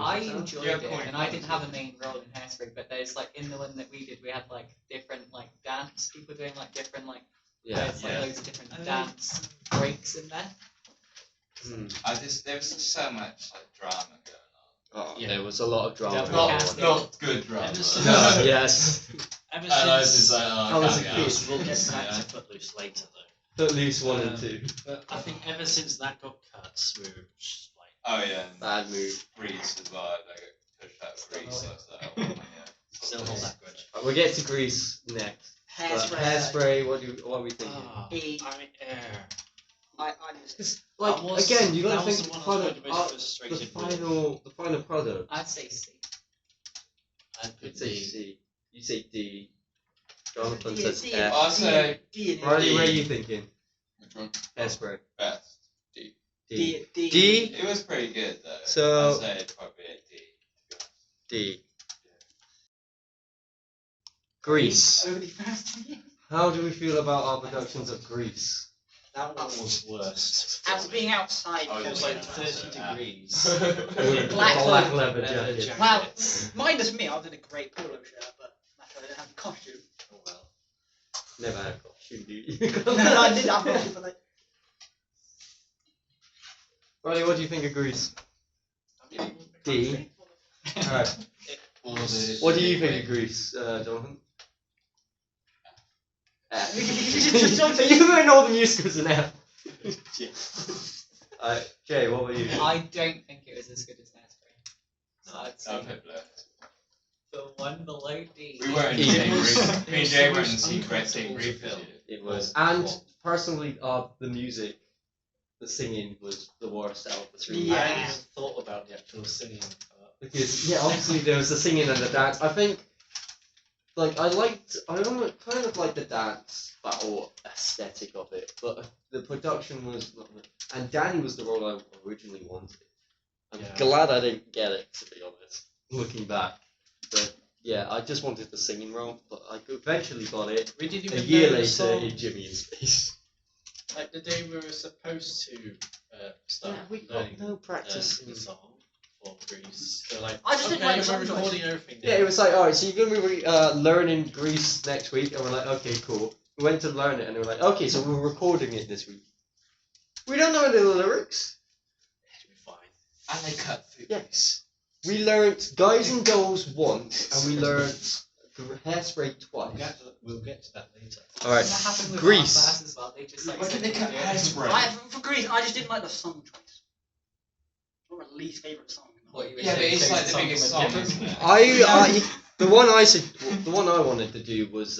E: I enjoyed
A: Yeah,
E: it,
A: point.
E: and I didn't have a main role in Hairspray, but there's like in the one that we did, we had like different like dance people doing like different like there's like
A: Yeah.
E: loads of different dance breaks in there.
A: There was just so much like drama going on.
B: Oh, there was a lot of drama.
E: Yeah,
B: going
E: casting.
B: on.
A: Not good drama.
G: Ever since-
B: No, yes.
G: Ever
A: And I was just
G: since
A: like,
B: I
A: oh,
B: was a
A: can't
B: kid.
A: be arsed.
G: we'll get back
A: Yeah.
G: to Footloose later though.
B: At least 1 and 2.
G: But I think ever since that got cut, we were just like,
A: Oh yeah, and
B: Bad move.
A: Greece as well. They got pushed out of Greece. So I was like, oh, yeah.
G: still hold that grudge.
B: We'll get to Greece next. But Hairspray, what are we thinking?
C: E.
G: I mean,
C: I just
B: Like
G: that was-
B: again, you
G: that
B: gotta
G: was
B: think
G: the
B: the
G: one I was
B: final,
G: the most frustrated with.
B: the final product.
E: I'd say C.
G: I'd
B: You'd
G: put
B: say
G: D.
B: C. You say D. Jonathan
C: D-
B: says
C: D-
B: F.
A: I'll say
C: D and
B: Riley,
A: D.
B: where are you thinking?
A: which one?
B: Hairspray.
A: Best.
B: D.
C: D.
B: D.
A: It was pretty good though.
B: So-
A: I'd say it's probably a D. To be honest.
B: D. Greece.
C: Overly fast.
B: How do we feel about our productions of Greece?
G: That one was worst.
C: As being outside,
A: Oh,
G: It was
A: yeah.
G: like 30 degrees.
B: With
C: Black
B: black
C: leather
B: leather
G: leather
B: jacket.
G: jacket.
C: Well, minus me, I was in a grey polo shirt, but that's why I didn't have a costume.
G: Oh well.
B: Never had a costume, do you?
C: No, I did have a costume, but like,
B: Riley, what do you think of Greece? D. Alright.
A: All the
B: What do you think of Greece, Jonathan? F. You were in all the musicals in F. Jay, what about you?
E: I don't think it was as good as Hairspray. So I'd say
A: Okay, bless.
E: the one below D.
A: We weren't
B: E.
A: seeing
G: It was-
A: Greece. Me and
G: it
A: Jay
G: was
A: weren't
G: the
A: seeing
G: most
A: Greece seeing
G: uncomfortable
A: Greece.
G: to film.
B: It was. And personally, the music, the singing was the worst out of the three.
C: Yeah.
G: I hadn't even thought about the actual singing part.
B: Because yeah, obviously there was the singing and the dance. I think, like I almost kind of liked the dance battle aesthetic of it, but the production was not. And Danny was the role I originally wanted. I'm
G: Yeah.
B: glad I didn't get it, to be honest. Looking back, but yeah, I just wanted the singing role, but I eventually got it
G: We didn't
B: a
G: even
B: year
G: know the
B: later
G: song.
B: in Jimmy in Space.
G: Like the day we were supposed to start
B: we got
G: learning
B: no practice.
G: the song for Greece. They're like,
C: I just didn't like the
G: we're
C: song choice.
G: recording everything.
B: Yeah, it was like, alright, so you're gonna be learning Greece next week, and we're like, okay, cool. We went to learn it, and they were like, okay, so we're recording it this week. We don't know any of the lyrics.
G: It'll be fine.
A: And they cut through.
B: Yes. We learnt Guys and Dolls once, and we learnt Hairspray twice.
G: We'll get to that later.
B: Alright,
E: That happened with
B: Greece.
E: Half-Ass as well. They just like
A: Why did they cut
E: Yeah.
A: Hairspray?
C: for Greece, I just didn't like the song choice. Not my least favourite song.
E: What you were
A: Yeah, but
E: saying,
A: it's
E: chose
A: like the
E: song
A: biggest
E: from a
A: song,
E: different-
A: isn't it?
B: the one I wanted to do was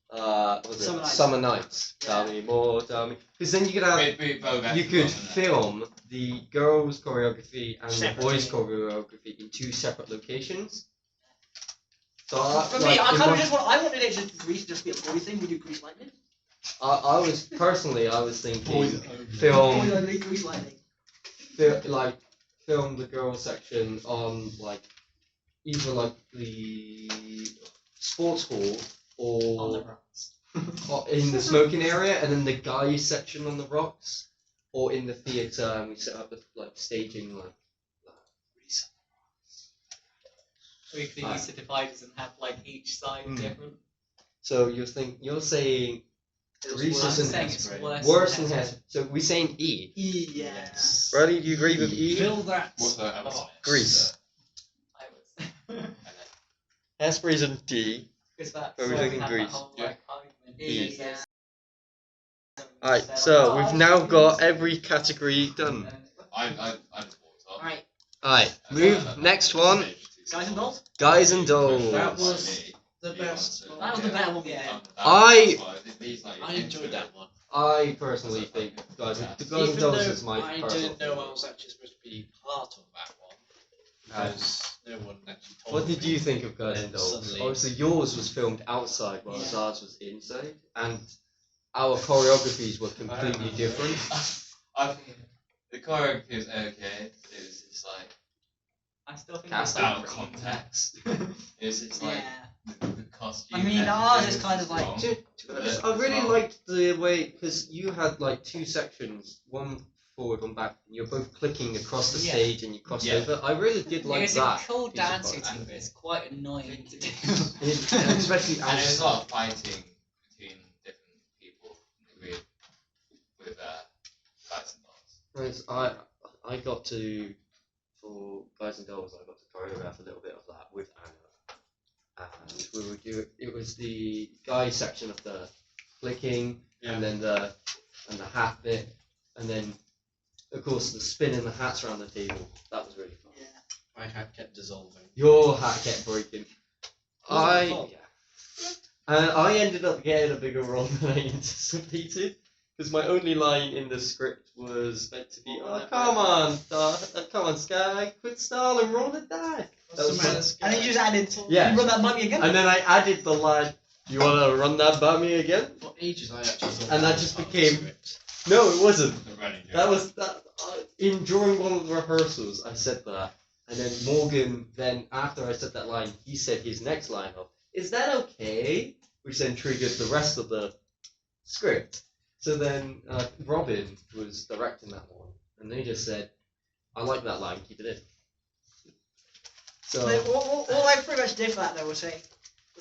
B: what was it?
C: Summer Nights.
B: Summer Nights.
C: Yeah.
B: Tell me more, tell me. Because then you could have you could film the girls' choreography and the boys' choreography in two separate locations. So
C: For me, I kind of just want. I wanted it to Greece just be a boy thing. We do Grease Lightning.
B: I was thinking
C: Boy
B: film
C: only Grease Lightning.
B: film the girls section on like either like the sports hall
E: On the
B: or
E: rocks.
B: in the smoking area, and then the guys section on the rocks, or in the theatre, and we set up the like staging like.
E: We could use the dividers and have like each side different.
B: So you're saying Greece
E: I'm
B: isn't
E: saying it's
B: worse than
E: Hairspray.
B: Hairspray. So we're saying E.
C: Yes.
B: Riley, do you agree with E?
G: Fill that.
A: What's that?
G: box.
B: Greece.
E: I was.
B: Hairspray's in D.
E: Because that's
B: Are we
E: why
B: thinking
E: had
B: Greece?
E: that whole,
A: Yeah.
E: like, argument.
B: E.
C: Yeah.
B: Alright, so we've now got every category done.
A: I just walked off.
C: Alright,
B: Alright, move next one.
C: Guys and dolls.
B: Guys and dolls.
G: That was the best.
C: That was the better one. Yeah.
B: I
G: enjoyed that one.
B: I personally think Guys and Dolls
G: Even
B: is my
G: though I
B: personal
G: didn't know I
B: favourite.
G: was actually supposed to be part of that one. because no one actually told
B: What
G: me.
B: did you think of Guys
G: And
B: and Dolls?
G: suddenly-
B: Obviously, yours was filmed outside, whereas ours was inside, and our choreographies were completely different.
A: I think the choreography was okay. It was just like
E: I still think
B: Cast
E: it's
A: out of
E: pretty-
A: context. It was just like
C: Yeah.
A: the costume.
C: I mean,
A: and
C: ours
A: everything
C: is kind
A: was
C: of like-
A: wrong.
B: To be honest, I really liked the way, because you had like two sections, one forward, one back, and you're both clicking across the
E: Yeah.
B: stage and you crossed
A: Yeah.
B: over. I really did like
E: It's
B: that.
E: a cool
B: piece of
E: dance
B: art.
E: routine, but it's quite annoying to do.
B: And especially
A: And there was a
B: outside.
A: lot of fighting between different people with Guys and Dolls.
B: Whereas I got to, for Guys and Dolls, I got to choreograph a little bit of that with Anna. And we would do it was the guy section of the flicking, and then the hat bit, and then of course the spinning the hats around the table. That was really fun.
C: Yeah.
G: My hat kept dissolving.
B: Your hat kept breaking.
G: Wasn't my fault.
B: I ended up getting a bigger role than I anticipated, because my only line in the script was meant to be, "Oh, come on, Sky, quit stalling, roll the dice." That was my-
C: And then you just added,
B: Yeah.
C: you run that by me again?
B: And then I added the line, "You want to run that by me again?"
G: For ages, I actually thought
B: And that
G: was
B: just
G: part of the
B: became-
G: script.
B: No, it wasn't.
A: The running joke.
B: That was that. During one of the rehearsals, I said that, and then Morgan. Then after I said that line, he said his next line of, "Is that okay?" Which then triggered the rest of the script. So then Robin was directing that one, and they just said, "I like that line. Keep it in." So
C: Like, all I pretty much did for that though was say,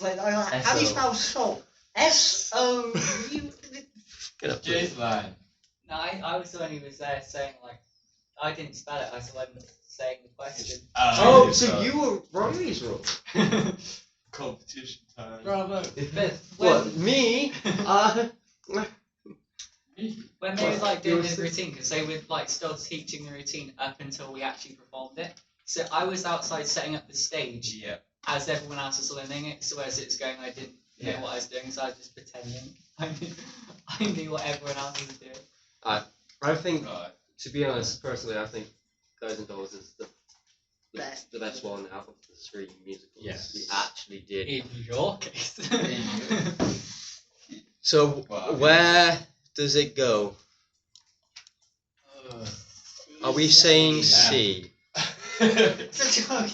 C: how do you spell soul? S-O-U.
A: Jay's line.
E: No, I was the one who was there saying, like, I didn't spell it, I was the one saying the question.
B: Oh, so you were Riley's role?
A: Competition time.
G: Bravo.
B: What, me?
E: When they were like doing
B: Yours
E: the
B: is-
E: routine, because they were like still teaching the routine up until we actually performed it. So I was outside setting up the stage
A: Yeah.
E: as everyone else was learning it. So as it was going, I didn't know what I was doing, so I was just pretending I knew what everyone else was doing.
B: I think,
A: Right.
B: to be honest, personally, I think Guys and Dolls is the
C: Best.
B: best one out of the three musicals
G: Yes.
B: we actually did.
E: In your case.
B: So,
A: Well,
B: where does it go? Are we saying C?
C: It's a joke.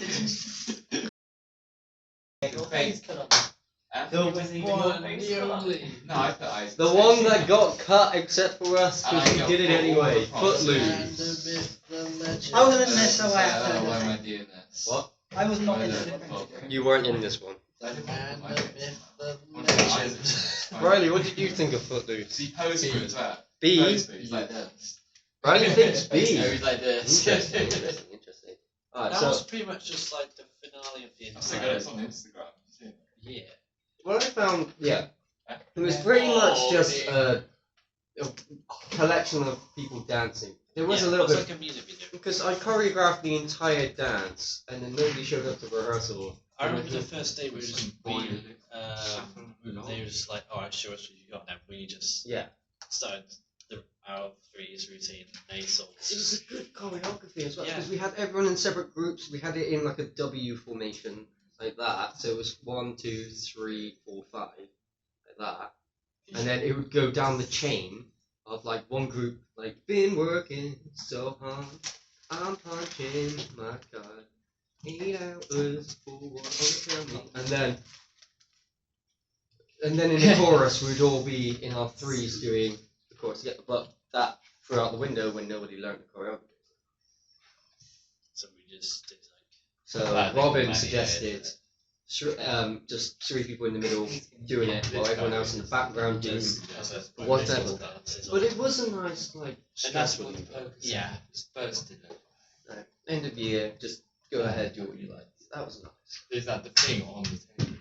E: Your face cut off.
B: The
E: It wasn't even your face cut off.
A: No, I thought I.
B: The one that got cut except for us because
A: I
B: we
A: got
B: did it
A: all
B: anyway.
A: the props.
B: Footloose.
C: I was in this, so I
A: Why
C: had
A: am I
C: to.
A: doing this?
B: What?
C: I was not in
A: Why
C: it.
A: the-
B: You weren't in this one.
A: I didn't
G: Man,
A: want
G: the
A: my-
G: myth, the
B: Riley, what did you think of Footloose?
A: See, posed for it as well.
B: B?
A: Posed for it, he's like this.
B: Riley thinks B.
A: No, he's like this.
B: Interesting, interesting. Alright,
G: That
B: so
G: was pretty much just like the finale of the
A: I've still got it
G: entire.
A: on Instagram. See it?
G: Yeah.
B: what I found, it was pretty much just a collection of people dancing. There was a little
G: it was
B: bit,
G: like a music video.
B: because I choreographed the entire dance and then nobody showed up to rehearsal.
G: I remember the first day we were just
A: Boiled
G: they were just like, "Oh, show us what you got," and we just
B: Yeah.
G: started our threes routine. They sort
B: It was a good choreography as well,
G: Yeah.
B: because we had everyone in separate groups. We had it in like a W formation, like that. So it was 1, 2, 3, 4, 5, like that. And then it would go down the chain of like one group, like, been working so hard, I'm punching my card, 8 hours for what tell me. And then in the chorus, we'd all be in our threes doing the chorus together. But that threw out the window when nobody learned the choreography.
G: so we just did like
B: So
A: That
B: Robin
A: makes
B: suggested just 3 people in the middle doing it while everyone else in the background doing whatever.
G: dances.
B: But it was a nice, like,
A: And that's
B: stressful
A: what the
B: thing.
A: focus
G: Yeah.
A: is supposed to do.
B: End of year, just go ahead, do what you like. That was nice.
A: Is that the thing on the table?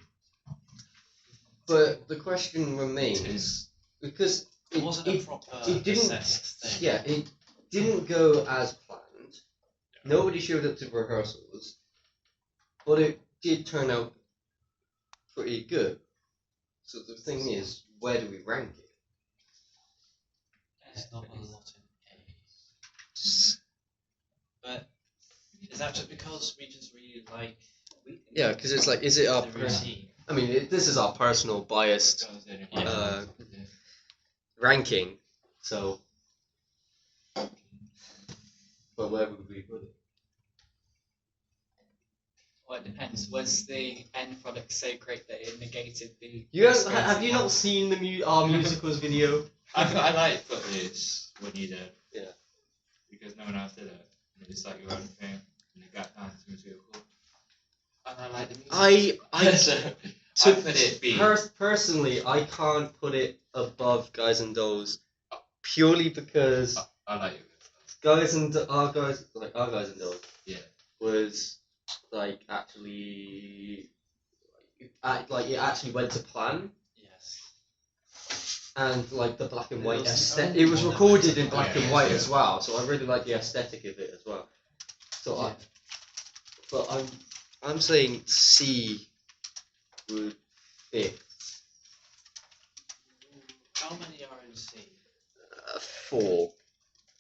B: But the question remains, because
G: It wasn't a proper
B: it didn't-
G: assessed thing.
B: yeah, it didn't go as planned. Nobody showed up to rehearsals, but it did turn out pretty good. So the thing is, where do we rank it?
G: There's not a lot in A. But Is that just because we just really like?
B: Yeah, because it's like, is it our?
G: The routine.
B: I mean, this is our personal biased
A: That was the only one.
B: ranking. So, but where would we put it?
E: Well, it depends. Was the end product so great that it negated the?
B: You guys, have you not seen the our musicals video?
A: I like Footloose when you did.
B: Yeah.
A: Because no one else did it. And it's like your own thing. And the gap dance was really cool. And I like the music. I put it B.
B: Personally, I can't put it above Guys and Dolls, purely because
A: I like it.
B: our Guys and Dolls,
A: Yeah.
B: was like actually, it actually went to plan.
G: Yes.
B: And like the black and white
G: was
B: aesthetic,
G: only
B: it was
G: one
B: recorded
G: element.
B: in black and white as well, so I really like the aesthetic of it as well. So but I'm saying C would fit.
G: How many are in C?
B: 4.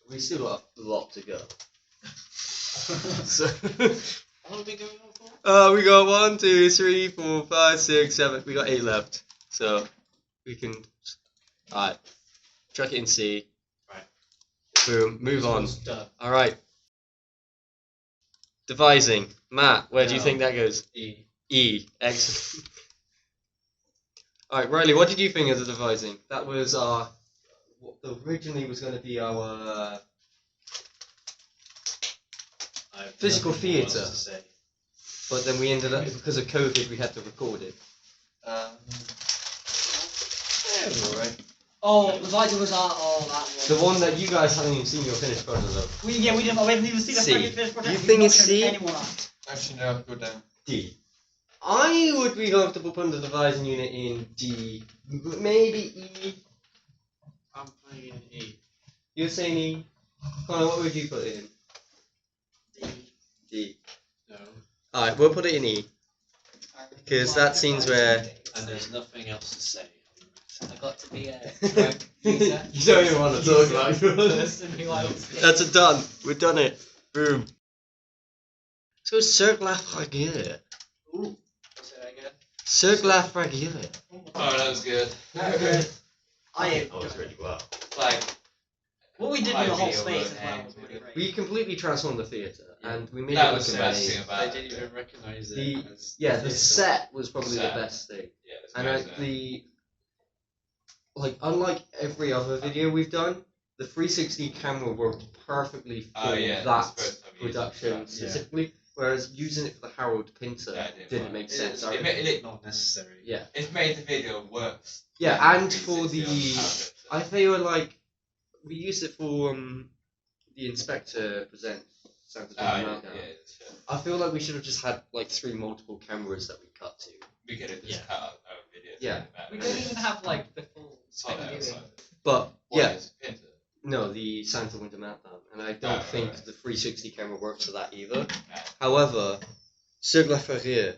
B: We still got a lot to go. So
G: How long are we going on for?
B: we got 1, 2, 3, 4, 5, 6, 7. We got 8 left, so we can. Alright, chuck it in C.
G: Right.
B: Boom. Move on.
G: Done.
B: All right. Devising. Matt, where do you
G: No.
B: think that goes?
G: E.
B: E. Excellent. All right, Riley, what did you think of the devising? That was our. What originally was going to be our
G: I have
B: Physical
G: nothing more else
B: theatre.
G: to say.
B: but then we ended up, because of COVID, we had to record it.
G: Alright.
C: Oh, the Vital was our. Oh, that one.
B: The one that you guys haven't even seen your finished product of.
C: We haven't even seen the
B: C.
C: freaking finished product.
B: You
C: We've
B: think
C: not
B: it's
C: shown
B: C?
C: Anyone that.
A: Actually, no, go down.
B: D. I would be comfortable putting the devising unit in D. Maybe E.
G: I'm putting in E.
B: You're saying E. Connor, what would you put it in?
G: D.
B: D.
G: No.
B: Alright, we'll put it in E. Because that seems where.
G: And there's nothing else to say.
E: I got to be a drug user.
B: You don't even want to talk about it.
E: Person who I was.
B: That's a done. We've done it. Boom. Let's go Cirque La Fragure.
E: Ooh. Say that again.
B: Cirque La Fragure.
A: Oh, that was good.
C: I
B: That was really well.
A: Like,
C: what we did with the whole space as well
A: and
C: was really great.
B: We completely transformed the theatre, and we made
A: that
B: it
A: was
B: look
A: the best
B: amazing.
A: thing about
G: I
A: it.
G: didn't even recognise it.
B: The
G: as
B: the
G: theatre.
B: set was probably
A: Set.
B: the best thing,
A: Yeah, it's
B: and
A: amazing.
B: unlike every other video we've done, the 360 camera worked perfectly for
A: Oh, yeah,
B: that
A: that's the first time we used it.
B: production
A: Yeah.
B: specifically, whereas using it for the Harold Pinter
A: Yeah, it
B: didn't
A: work.
B: make sense.
G: Not necessary.
B: Yeah.
A: It's made the video worse.
B: Yeah,
A: than
B: and for
A: 360
B: the,
A: on
B: I feel like we used it for the Inspector Presents Santa's
A: Oh,
B: Winter
A: yeah,
B: Meltdown.
A: yeah, it's,
B: I feel like we should have just had like 3 multiple cameras that we cut to.
A: we could have just
G: Yeah.
A: cut out our video.
B: Yeah.
E: We don't even have like the full
A: I know,
E: spin
A: it's
E: viewing.
A: like,
B: But
A: what
B: yeah,
A: is Pinter?
B: no, the Santa Winter Meltdown, and I don't
A: Oh,
B: think
A: right.
B: the 360 camera works for that either.
A: No.
B: However, Cirque La Fragure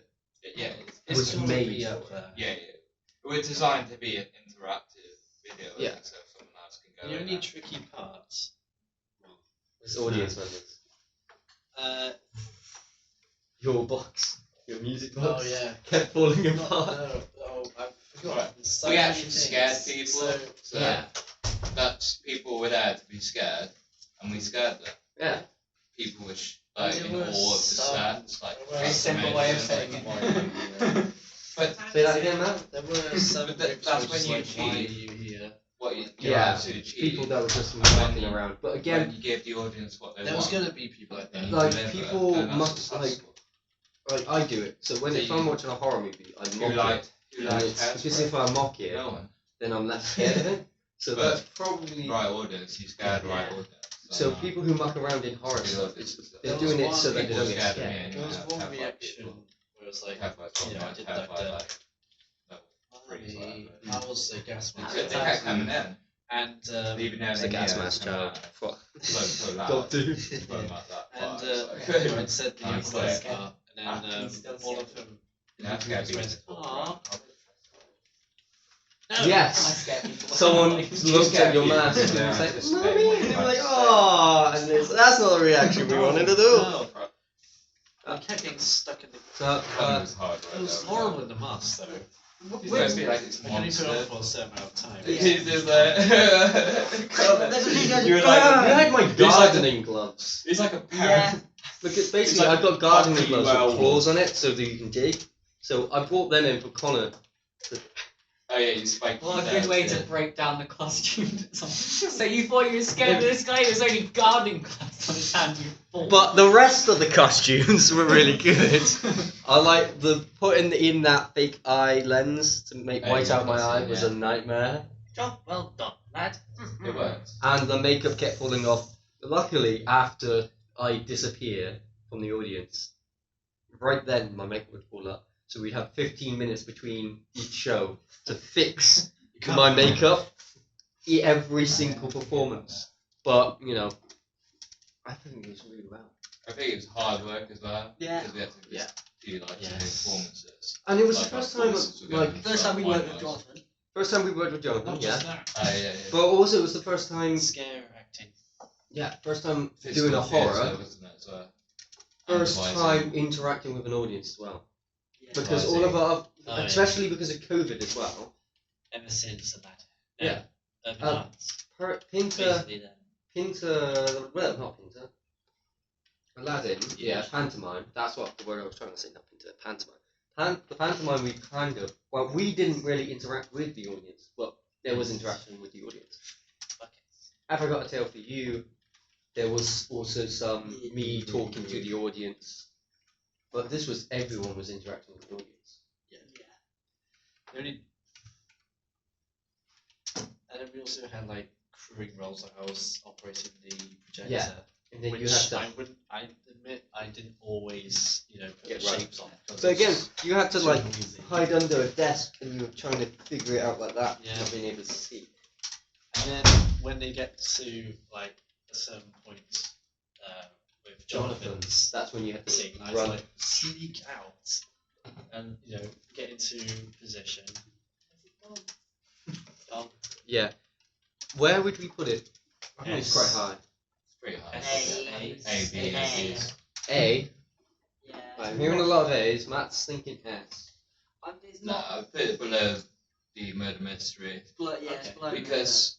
A: Yeah,
B: was
G: It's gonna
B: made
G: be
B: for
G: up
B: it.
G: there.
A: yeah. It was designed to be an interactive video.
B: Yeah.
A: So someone else can go
G: The
A: in
G: only
A: there.
G: tricky parts.
B: It's audience members. Your box, your music
G: Oh
B: box,
G: yeah.
B: kept falling
G: No,
B: apart.
G: I forgot.
A: Right.
G: There's so
A: We
G: many
A: actually
G: things.
A: scared people.
G: So,
A: So
B: Yeah.
A: that's people were there to be scared, and we scared them.
B: Yeah.
A: People were
G: And
A: in
G: there
A: awe of the
G: was
A: sets, like
G: there
E: Very
G: was
E: simple way of
A: amazing.
E: saying it.
A: But
B: Say that again, man.
G: There were some
A: But that-
G: groups
A: that's
G: which was
A: when you
G: like, why are
A: cheat.
G: you here?
A: what you
B: Yeah,
A: absolutely cheated.
B: people that were just
A: And when
B: walking
A: you-
B: around. But
A: When
B: again,
A: you give the audience what they
G: There was
A: want,
G: gonna be people like
A: then
G: that.
A: you
B: Like,
A: deliver,
B: people
A: and that's
B: must,
A: successful.
B: like I do it. So when
A: So
B: if
A: you-
B: I'm watching a horror movie, I
A: Who
B: mock
A: liked
B: it.
A: who
B: And
A: liked
B: it's because
A: Hairspray?
B: if I mock it,
A: No one.
B: then I'm less scared of it. So
A: But-
B: that's probably
A: Right audience, you scared right
B: Yeah.
A: audience.
B: so people who muck around in horror stuff, they're
G: There was
B: doing it
G: one
B: so that they
A: people
B: don't get
A: scared of
B: scared.
A: me.
G: There was
A: Yeah,
G: one
A: terrified
G: reaction
A: people.
G: where it was like,
A: Terrified people,
G: yeah, I
A: like,
G: did
A: terrified,
G: that.
A: like, level three, whatever.
G: I was the gas mask.
A: They kept coming in.
G: And
A: Even though
B: It's
A: they
B: the gas
A: knew it
B: mask
A: was coming
B: child.
A: out.
B: Fuck.
A: So loud.
B: Got to.
A: From like that
G: and
A: far, it's
G: I
A: like-
G: said the
A: I'm
G: first
A: scared.
G: part, and then
E: He's still
G: all
E: scared.
G: of them
A: That's gotta be
G: just went, "Aw." No.
E: I
B: Yes.
E: scare people.
B: Someone
E: Like,
B: looked at your mask and
A: Yeah.
B: was like,
A: Just
B: "Mommy," and they were like,
A: like-
B: "Oh," and that's not the reaction we wanted to do.
G: No. kept getting stuck in the.
B: So,
A: Connor was hard.
G: It was horrible in the mask though.
A: It's supposed to be like it's
G: I can only put it
A: monster.
G: on for a certain amount of time.
C: Yeah.
A: He's just like.
C: There's a video-
A: You're
B: you
A: like.
B: had my gardening gloves.
A: It's like a
C: Yeah.
A: parrot.
B: Look, it's basically
A: like
B: I've got gardening
A: puppy
B: gloves
A: werewolf.
B: with claws on it so that you can dig. So I brought them in for Connor.
A: Oh yeah, you spiked.
E: What a
A: your
E: good way
A: dad,
E: to break down the costume. So you thought you were scared of this guy? There's only gardening gloves on his hand. You fool.
B: But the rest of the costumes were really good. I like the putting in that fake eye lens to make
A: Oh,
B: white
A: yeah,
B: out my
A: that's
B: eye
A: it,
B: was
A: yeah.
B: a nightmare.
G: Job well done, lad.
A: It works.
B: And the makeup kept falling off. Luckily, after I disappear from the audience, right then my makeup would fall up. So we'd have 15 minutes between each show to fix my makeup every single performance. But, you know, I think it was really well.
A: I think it was hard work as well.
C: Yeah.
A: Because we had to just do like two
G: Yes.
A: performances.
B: And it was
A: Like,
B: the first
A: our
B: time,
A: voices were
B: like,
A: going
C: First time we
A: from
C: worked
A: one
C: with
A: voice.
C: Jonathan.
B: first time we worked with Jonathan,
G: Not
B: yeah.
G: just that.
A: Oh yeah, yeah.
B: But also it was the first time,
G: Scare acting.
B: yeah, first time
A: Physical
B: doing a
A: theatre,
B: horror,
A: wasn't it, as well?
B: first
A: Devising.
B: time interacting with an audience as well.
C: Yeah.
B: Because
A: Devising.
B: all of our,
G: Oh, yeah.
B: especially because of COVID as well,
G: Ever since Aladdin.
B: Yeah.
G: Months.
B: Pinter,
G: Basically then.
B: well, not Pinter, Aladdin, yeah,
G: Yeah.
B: pantomime, that's what the word I was trying to say, not Pinter, pantomime. The pantomime we kind of, well, we didn't really interact with the audience, but there was interaction with the audience.
G: Buckets.
B: Have I Got a Tale for You, there was also some me talking to the audience, but this was everyone was interacting with the audience.
G: The only... And then we also had like crewing roles, like I was operating the projector.
B: Yeah, and then
G: which
B: you have to.
G: I admit I didn't always, put
B: Get
G: the
B: right.
G: shapes on. 'cause
B: So
G: it was
B: again, you had to
G: too
B: like
G: noisy.
B: hide under a desk and you were trying to figure it out like that,
G: Yeah.
B: not being able to see.
G: And then when they get to like a certain point with Jonathan's
B: That's when you had to
G: scene, I was
B: run.
G: like sneak out and get into position.
B: Yeah. Where would we put it? I think it's quite
G: S.
B: high.
A: It's pretty hard.
C: A.
A: A, B,
C: A.
A: C.
B: A.
C: Yeah.
B: I'm hearing a lot of A's. Matt's thinking S.
C: It's
A: No,
C: not.
A: I put it below the murder mystery
C: It's below, yeah, it's
G: Okay.
C: below.
A: because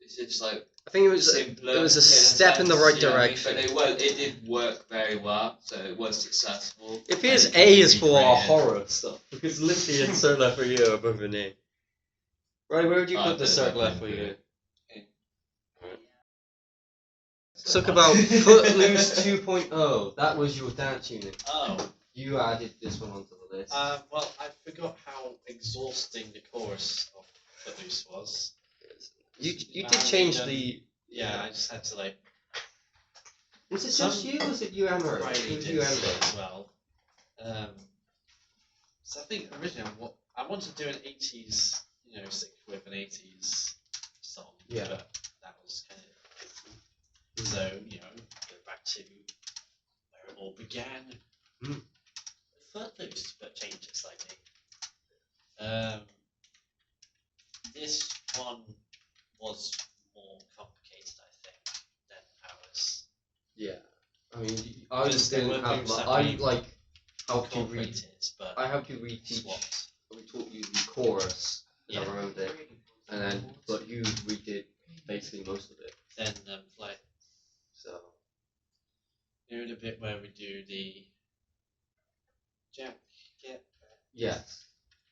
A: it's just like
B: I think it was.
A: simpler.
B: it was a
A: in
B: step in the
A: sense,
B: right
A: you know what I mean?
B: direction.
A: But it did work very well, so it was successful.
B: It appears
A: And
B: A
A: it
B: is
A: can be
B: for our
A: recreated.
B: horror stuff because Limpy and Cirque La Fragure are both an A. Right, where would you
A: Oh,
B: put the
A: the
B: Cirque La
A: Limpy.
B: Fragure?
A: So
B: Talk about Footloose 2.0. That was your dance unit.
G: Oh,
B: You added this one onto the list.
G: well, I forgot how exhausting the chorus of Footloose was.
B: You did
G: Mandy
B: change
G: done-
B: the.
G: Yeah, I just had to like
B: Was it
G: Some-
B: just you or was it you and Ray?
G: Riley
B: It was
G: did
B: you and
G: so
B: Ray.
G: as well. So I think originally I wanted to do an 80s, stick with an 80s song.
B: Yeah.
G: But that was kind of so go back to where it all began.
B: Mm.
G: Footloose, but change it slightly. This one was more complicated, I think, than ours.
B: Yeah. I mean, I
G: Because there
B: didn't
G: were
B: have.
G: moves that
B: I
G: we
B: like helped you read.
G: Incorporated, but
B: I helped you reteach.
G: swapped.
B: We taught you the chorus and
G: Yeah.
B: around it, and then but you redid basically most of it.
G: Then like
B: So
G: the bit where we do the Jack get
B: yes,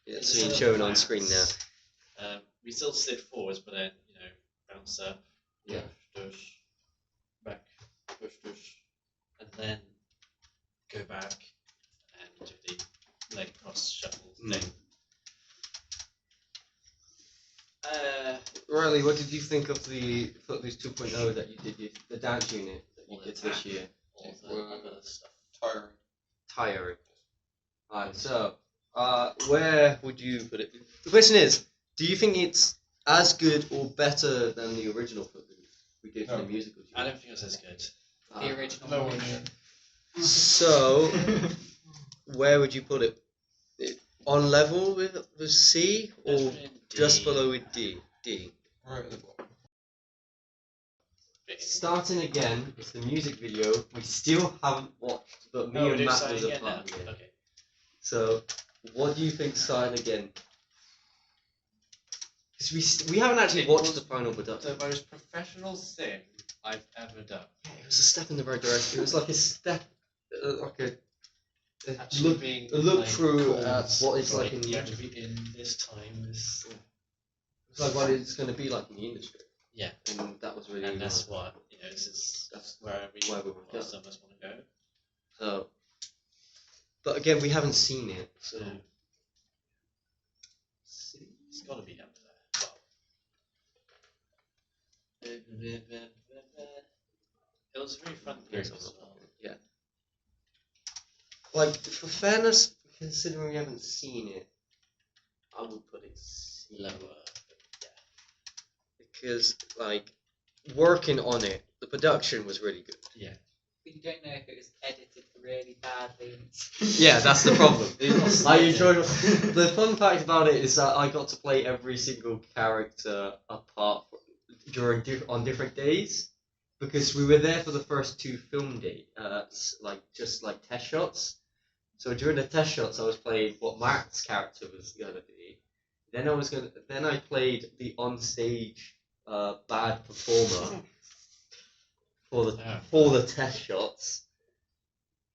B: it's
G: It's
B: being
G: sort of
B: shown on
G: fast.
B: screen now.
G: We still slid forwards, but then bounce up,
B: Yeah.
G: dush, back, dush, and then go back and do the leg cross shuffle thing.
B: Riley, what did you think of the Footloose 2.0 that you did, the dance unit that you
G: All
B: did
G: the
B: this
G: tap.
B: year?
G: All the other stuff.
A: Tiring.
B: Tiring. Alright, so, where would you put it? The question is, do you think it's as good or better than the original Footloose we did for the
A: No.
B: musical?
G: I don't think it's as good.
E: The original.
D: No
E: one.
D: one
B: So, where would you put it? On level with C or
G: Let's put it in
B: just
G: D.
B: below with D? D.
A: Right at the bottom.
G: big.
B: Starting Again is the music video we still haven't watched, but me
G: Oh,
B: and
G: do
B: Matt
G: Starting
B: was a
G: Again
B: part
G: now.
B: of it.
G: Okay.
B: So, what do you think Starting Again? Because we haven't actually
G: It
B: watched
G: was
B: the final production.
G: The most professional thing I've ever done.
B: Yeah, it was a step in the right direction. It was like a step, like a
G: Actually
B: look,
G: being
B: a look
G: like,
B: through
G: called,
B: at what it's like
G: right,
B: in the
G: you have to
B: industry.
G: be in this time. This.
B: It's like what it's going to be like in the industry.
G: Yeah.
B: And that was really.
G: And that's what this is. That's where
B: where we
G: most of us want to go.
B: So, but again, we haven't seen it, so.
G: No. It's got to be up there. It was very fun period as well.
B: Yeah. Like, for fairness, considering we haven't seen it, I would put it
G: Lower.
B: because, like, working on it, the production was really good.
G: Yeah.
E: But you don't know if it was edited really badly.
B: Yeah, that's the problem.
G: It's
B: I
G: not
B: enjoyed it. The fun fact about it is that I got to play every single character apart on different days because we were there for the first 2 film days, just like test shots. So during the test shots, I was playing what Mark's character was gonna be. Then I played the onstage bad performer for the test shots,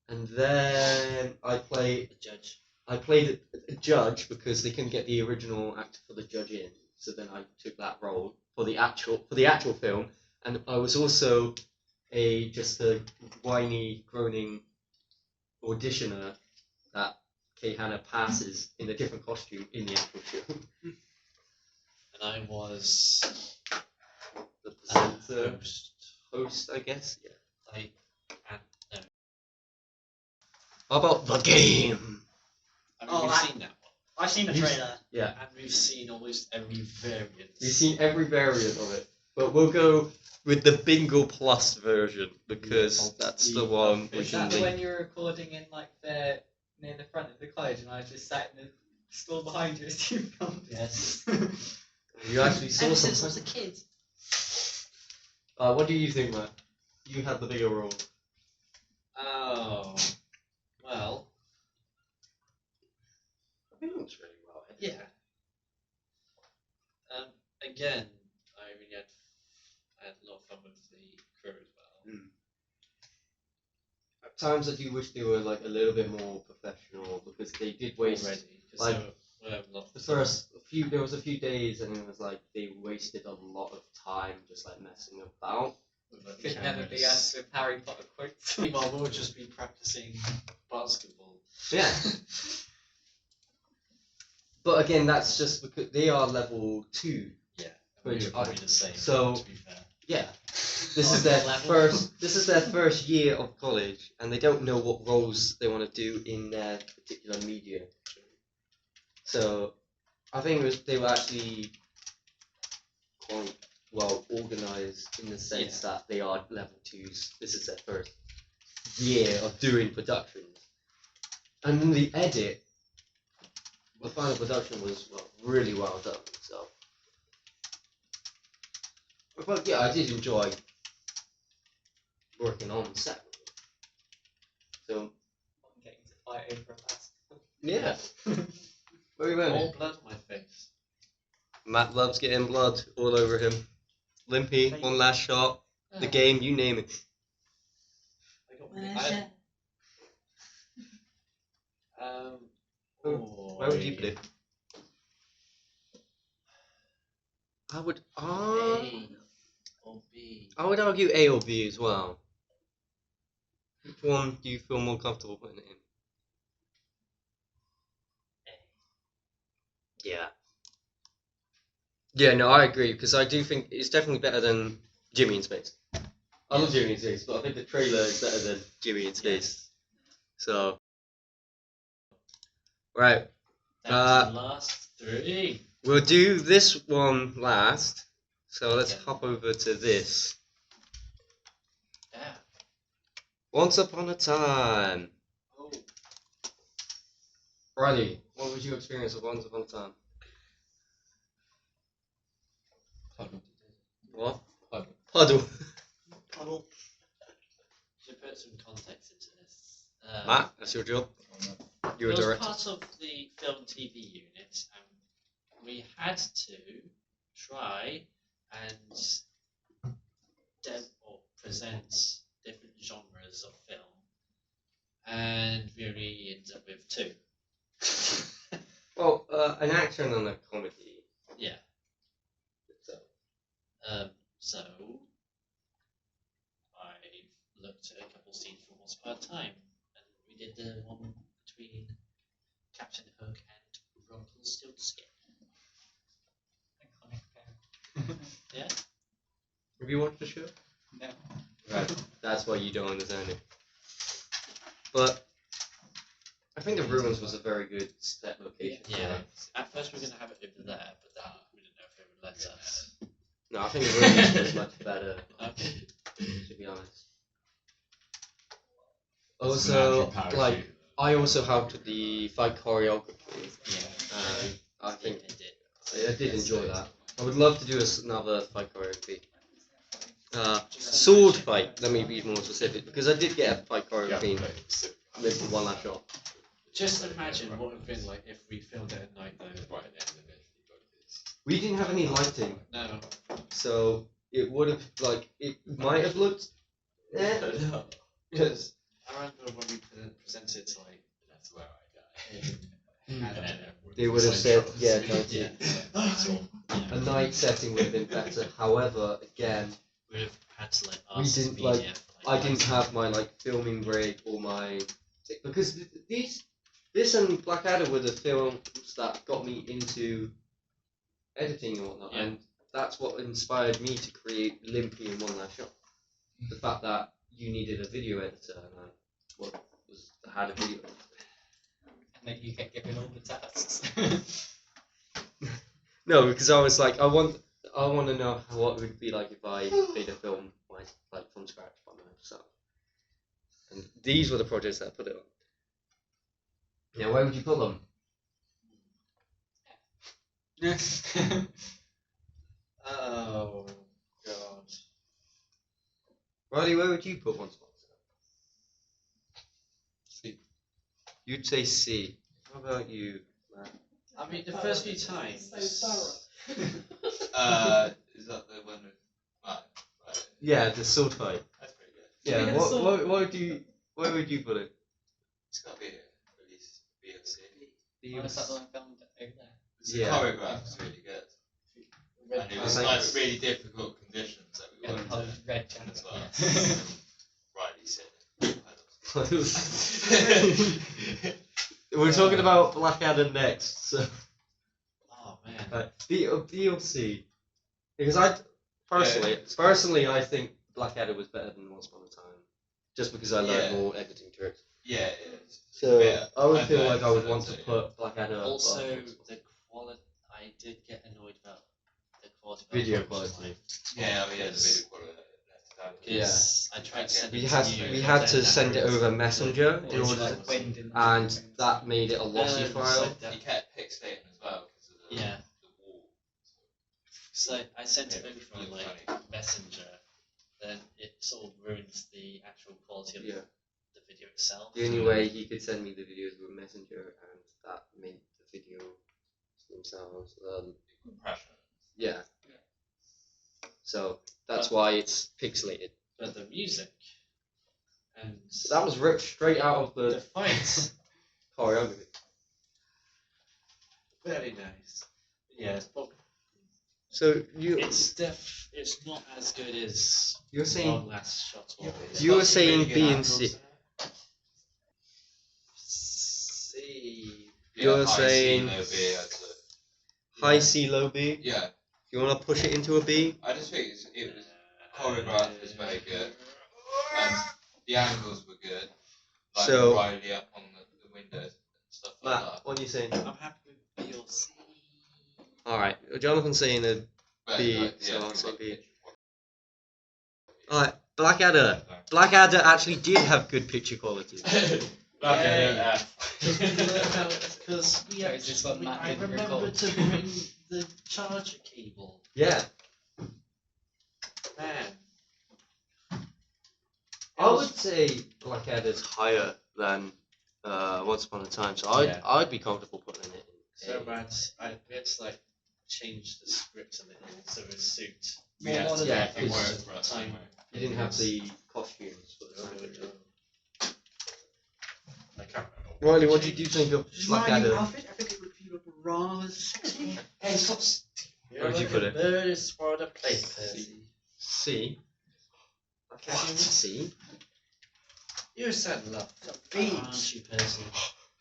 B: and then I played
G: The judge.
B: I played a judge because they couldn't get the original actor for the judge in, so then I took that role for the actual film, and I was also just a whiny, groaning auditioner that Kay Hannah passes in a different costume in the actual show.
G: And I was
B: The presenter,
G: host.
B: I guess. Yeah.
G: No.
B: How about the game?
G: I mean,
C: Oh,
G: we've
C: I-
G: seen that one.
C: I've seen the trailer.
B: Yeah.
G: And we've seen almost every variant.
B: We've seen every variant of it, but we'll go with the Bingo Plus version because that's the one we
E: Is
B: can
E: that the
B: link.
E: when you were recording in like the near the front of the college and I was just sat in the stall behind you as you filmed?
G: Yes.
B: You actually saw
C: Ever since I
B: something.
C: was a kid.
B: What do you think, Matt? You had the bigger role.
G: Oh. Well.
B: I think it looks really well.
G: Yeah. Again, I really had a lot of fun with the crew as well.
B: At times I do wish they were like a little bit more professional because they did waste
G: Already, 'cause
B: like,
G: there were a lot
B: the
G: of
B: first there was a few days and it was like they wasted a lot of time just like messing about.
G: with the
E: Could never be
G: cameras.
E: us with Harry Potter quotes.
G: Meanwhile, we'll just be practicing basketball.
B: Yeah. But again, that's just because they are level 2.
G: Yeah,
B: Which
G: we were probably the same.
B: so-
G: to be fair.
B: Yeah. This
E: Oh,
B: is their
E: level.
B: first year of college and they don't know what roles they want to do in their particular media. So I think they were actually quite well organized in the sense that they are level 2s. This is their first year of doing productions. And then the edit, the final production was really well done. So, but yeah, I did enjoy working on set. So
E: I'm getting to fight over a basketball.
B: yeah, very well.
G: All blood on my face.
B: Matt loves getting blood all over him. Limpy, one last shot. The game, you name it.
G: I got
B: Where would you put it? I would.
G: A or B.
B: I would argue A or B as well. Which one do you feel more comfortable putting it in? Yeah. Yeah, no, I agree because I do think it's definitely better than Jimmy in Space. I love Jimmy in Space, but I think the trailer is better than Jimmy in Space. So, right,
G: That's the last 3.
B: we'll do this one last. So let's hop over to this.
G: Yeah.
B: Once Upon a Time.
G: Oh.
B: Riley, what was your experience of Once Upon a Time? What? Puddle. Marvel.
G: To put some context into this.
B: Matt, that's your job. You're a
G: I was
B: director.
G: part of the film TV unit, and we had to try and present different genres of film, and we only ended up with 2.
B: Well, an action and a comedy.
G: Yeah. So I looked at a couple scenes from Once Upon a Time, and we did the one between Captain Hook and Rumpelstiltskin. Yeah.
B: Have you watched the show?
E: No.
B: Right. That's why you don't understand it. But I think the ruins was a very good set location.
G: Yeah. At first we were gonna have it over there, but we didn't know if it would let us.
B: No, I think the ruins was much better.
G: Okay.
B: To be honest. Also, like, I also helped with the fight choreography.
G: Yeah.
B: And I think
G: I
B: I did enjoy that. I would love to do another fight choreography. Sword fight, let me be more specific, because I did get a fight choreography with one last shot.
G: Just imagine what it would have been like if we filmed it at night though.
B: We didn't have any lighting,
G: No.
B: so it would have, like, it might have looked.
G: No. Because I remember when we presented to like that's where I die.
B: They would have said, yeah,
G: Yeah.
B: a night setting would have been better. However, again,
G: We'd have had to like
B: we
G: ask
B: didn't
G: media
B: like.
G: for,
B: I didn't have my like filming rig or my because this and Blackadder were the films that got me into editing and whatnot, and that's what inspired me to create Limpy in one last shot. The fact that you needed a video editor, and I had a video editor.
E: And then you get given all the tasks.
B: No, because I was like, I want to know what it would be like if I made a film like from scratch by myself. And these were the projects that I put it on. Now, where would you put them?
G: Oh god.
B: Riley, where would you put Once Upon a Time?
A: C.
B: You'd say C. How about you, Matt?
G: I mean the first few times.
H: So thorough.
A: Is that the one with Matt? Right.
B: Yeah, the sword fight.
A: That's pretty good.
B: Yeah,
H: Yeah, sword
B: where would you put it?
A: It's got to be at least BOC.
E: Why was that the one filmed over there?
A: The
B: Yeah.
A: choreograph is really good. And it was
B: Thank
A: like
B: you.
A: really difficult conditions that we worked in
E: Red
A: as well.
E: jacket.
A: Riley said.
B: We're talking about Blackadder next, so
G: Oh man.
B: DLC. Because I personally I think Blackadder was better than Once Upon a Time, just because I learned
A: Yeah.
B: more editing tricks.
A: Yeah, it is.
B: So
A: Yeah,
B: I would
A: I
B: feel
A: know,
B: like I would
A: so
B: want to
A: that's it.
B: put Blackadder above
G: Also
B: Once Upon a
G: the quality I did get annoyed about the quality of
B: Video
G: our photos,
B: quality.
A: Yeah, oh, yeah, the
G: because-
A: video quality.
G: because I tried to send
B: We
G: it
B: had
G: to you.
B: we had
G: but
B: to
G: then
B: send it
G: that
B: over
G: was-
B: Messenger in
G: It's
B: order,
G: like
E: wind in the
B: and
E: things.
B: that made it a lossy
G: so
B: file.
G: that-
A: He kept pixelating as well because of the,
G: Yeah.
A: the wall.
G: So I sent it
A: Yeah,
G: over from
A: really
G: like
A: funny.
G: Messenger, then it sort of ruins the actual quality of
B: Yeah.
G: the video itself.
B: The only way he could send me the videos were Messenger, and that made the video themselves.
A: Pressure.
B: Yeah. So that's why it's pixelated.
G: But the music and
B: That was ripped straight out of
G: the
B: the
G: fights,
B: choreography.
G: very nice. Yeah, but
B: So
G: it's not as good as
B: you're saying
G: One Last Shot was.
B: you were
A: Supposed to be
B: saying
A: really good
B: B and
A: angles
B: C.
A: in it.
G: C.
B: You're
A: Yeah, high C,
B: saying
A: low B, I'd say.
B: high C, low B.
A: Yeah,
B: You want to push it into a B?
A: I just think it was choreographed was very good, and the angles were good. Like
B: So-
A: Riley up on the windows and stuff like
B: Matt,
A: that.
B: what are you saying?
G: I'm happy with your C.
B: Alright, Jonathan's saying a
A: But,
B: B,
A: like,
B: so I'll
A: it's
B: say
A: like
B: B.
A: picture quality.
B: Alright, Blackadder. Blackadder actually did have good picture quality.
A: Blackadder
G: Because we
E: So is this what Matt
G: I
E: didn't
G: remember
E: record?
G: to bring the charger cable.
B: Yeah.
G: Man,
B: would say Blackadder's higher than Once Upon a Time, so I'd be comfortable putting it in.
G: So bad. We had to like change the script a little so it would suit.
A: We had to
B: Yeah,
A: make it work
B: because
A: for us
G: time-
A: anyway.
B: You didn't have the costumes for the time.
G: I can't remember.
B: Riley, what did you think of
C: Just my new
B: Blackadder?
C: outfit, I think it would be rather sexy.
B: Hey, stop.
G: You're
B: Where'd you
G: like
B: put
G: a
B: it?
G: bird is for the plate, Percy.
B: C. C.
G: You said love.
C: Beans.
G: Aren't you, Percy?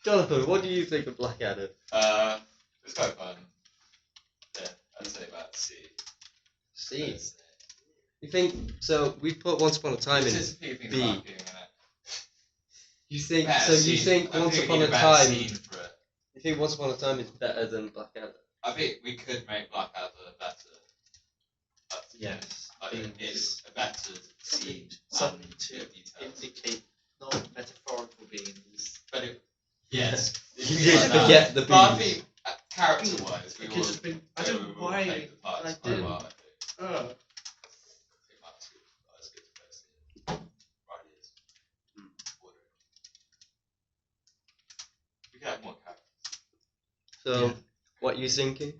B: Jonathan, what do you think of Blackadder?
A: It's quite fun. Yeah, I'd say about C.
B: C. You think so? We put Once Upon a Time in
A: It's just
B: B. You think
A: Better
B: so? You
A: scene.
B: think
A: I
B: Once
A: think we
B: Upon
A: need
B: a
A: better
B: Time?
A: scene for it.
B: You think Once Upon a Time is better than Blackadder?
A: I think we could make Blackadder better.
G: Yes.
A: I think it's a better scene.
G: Something to
A: details.
G: indicate non-metaphorical beings.
A: But it, yes.
B: You just forget the
A: But I
B: beans.
A: think character-wise, we
G: It could
A: all
G: have been. I don't know
A: we all
G: why.
A: played the parts
G: I
A: quite
G: didn't.
A: well, I think.
G: Oh.
A: I think that's good. That's good to first scene. Right, it is. Order. We could have more characters.
B: So, what are you thinking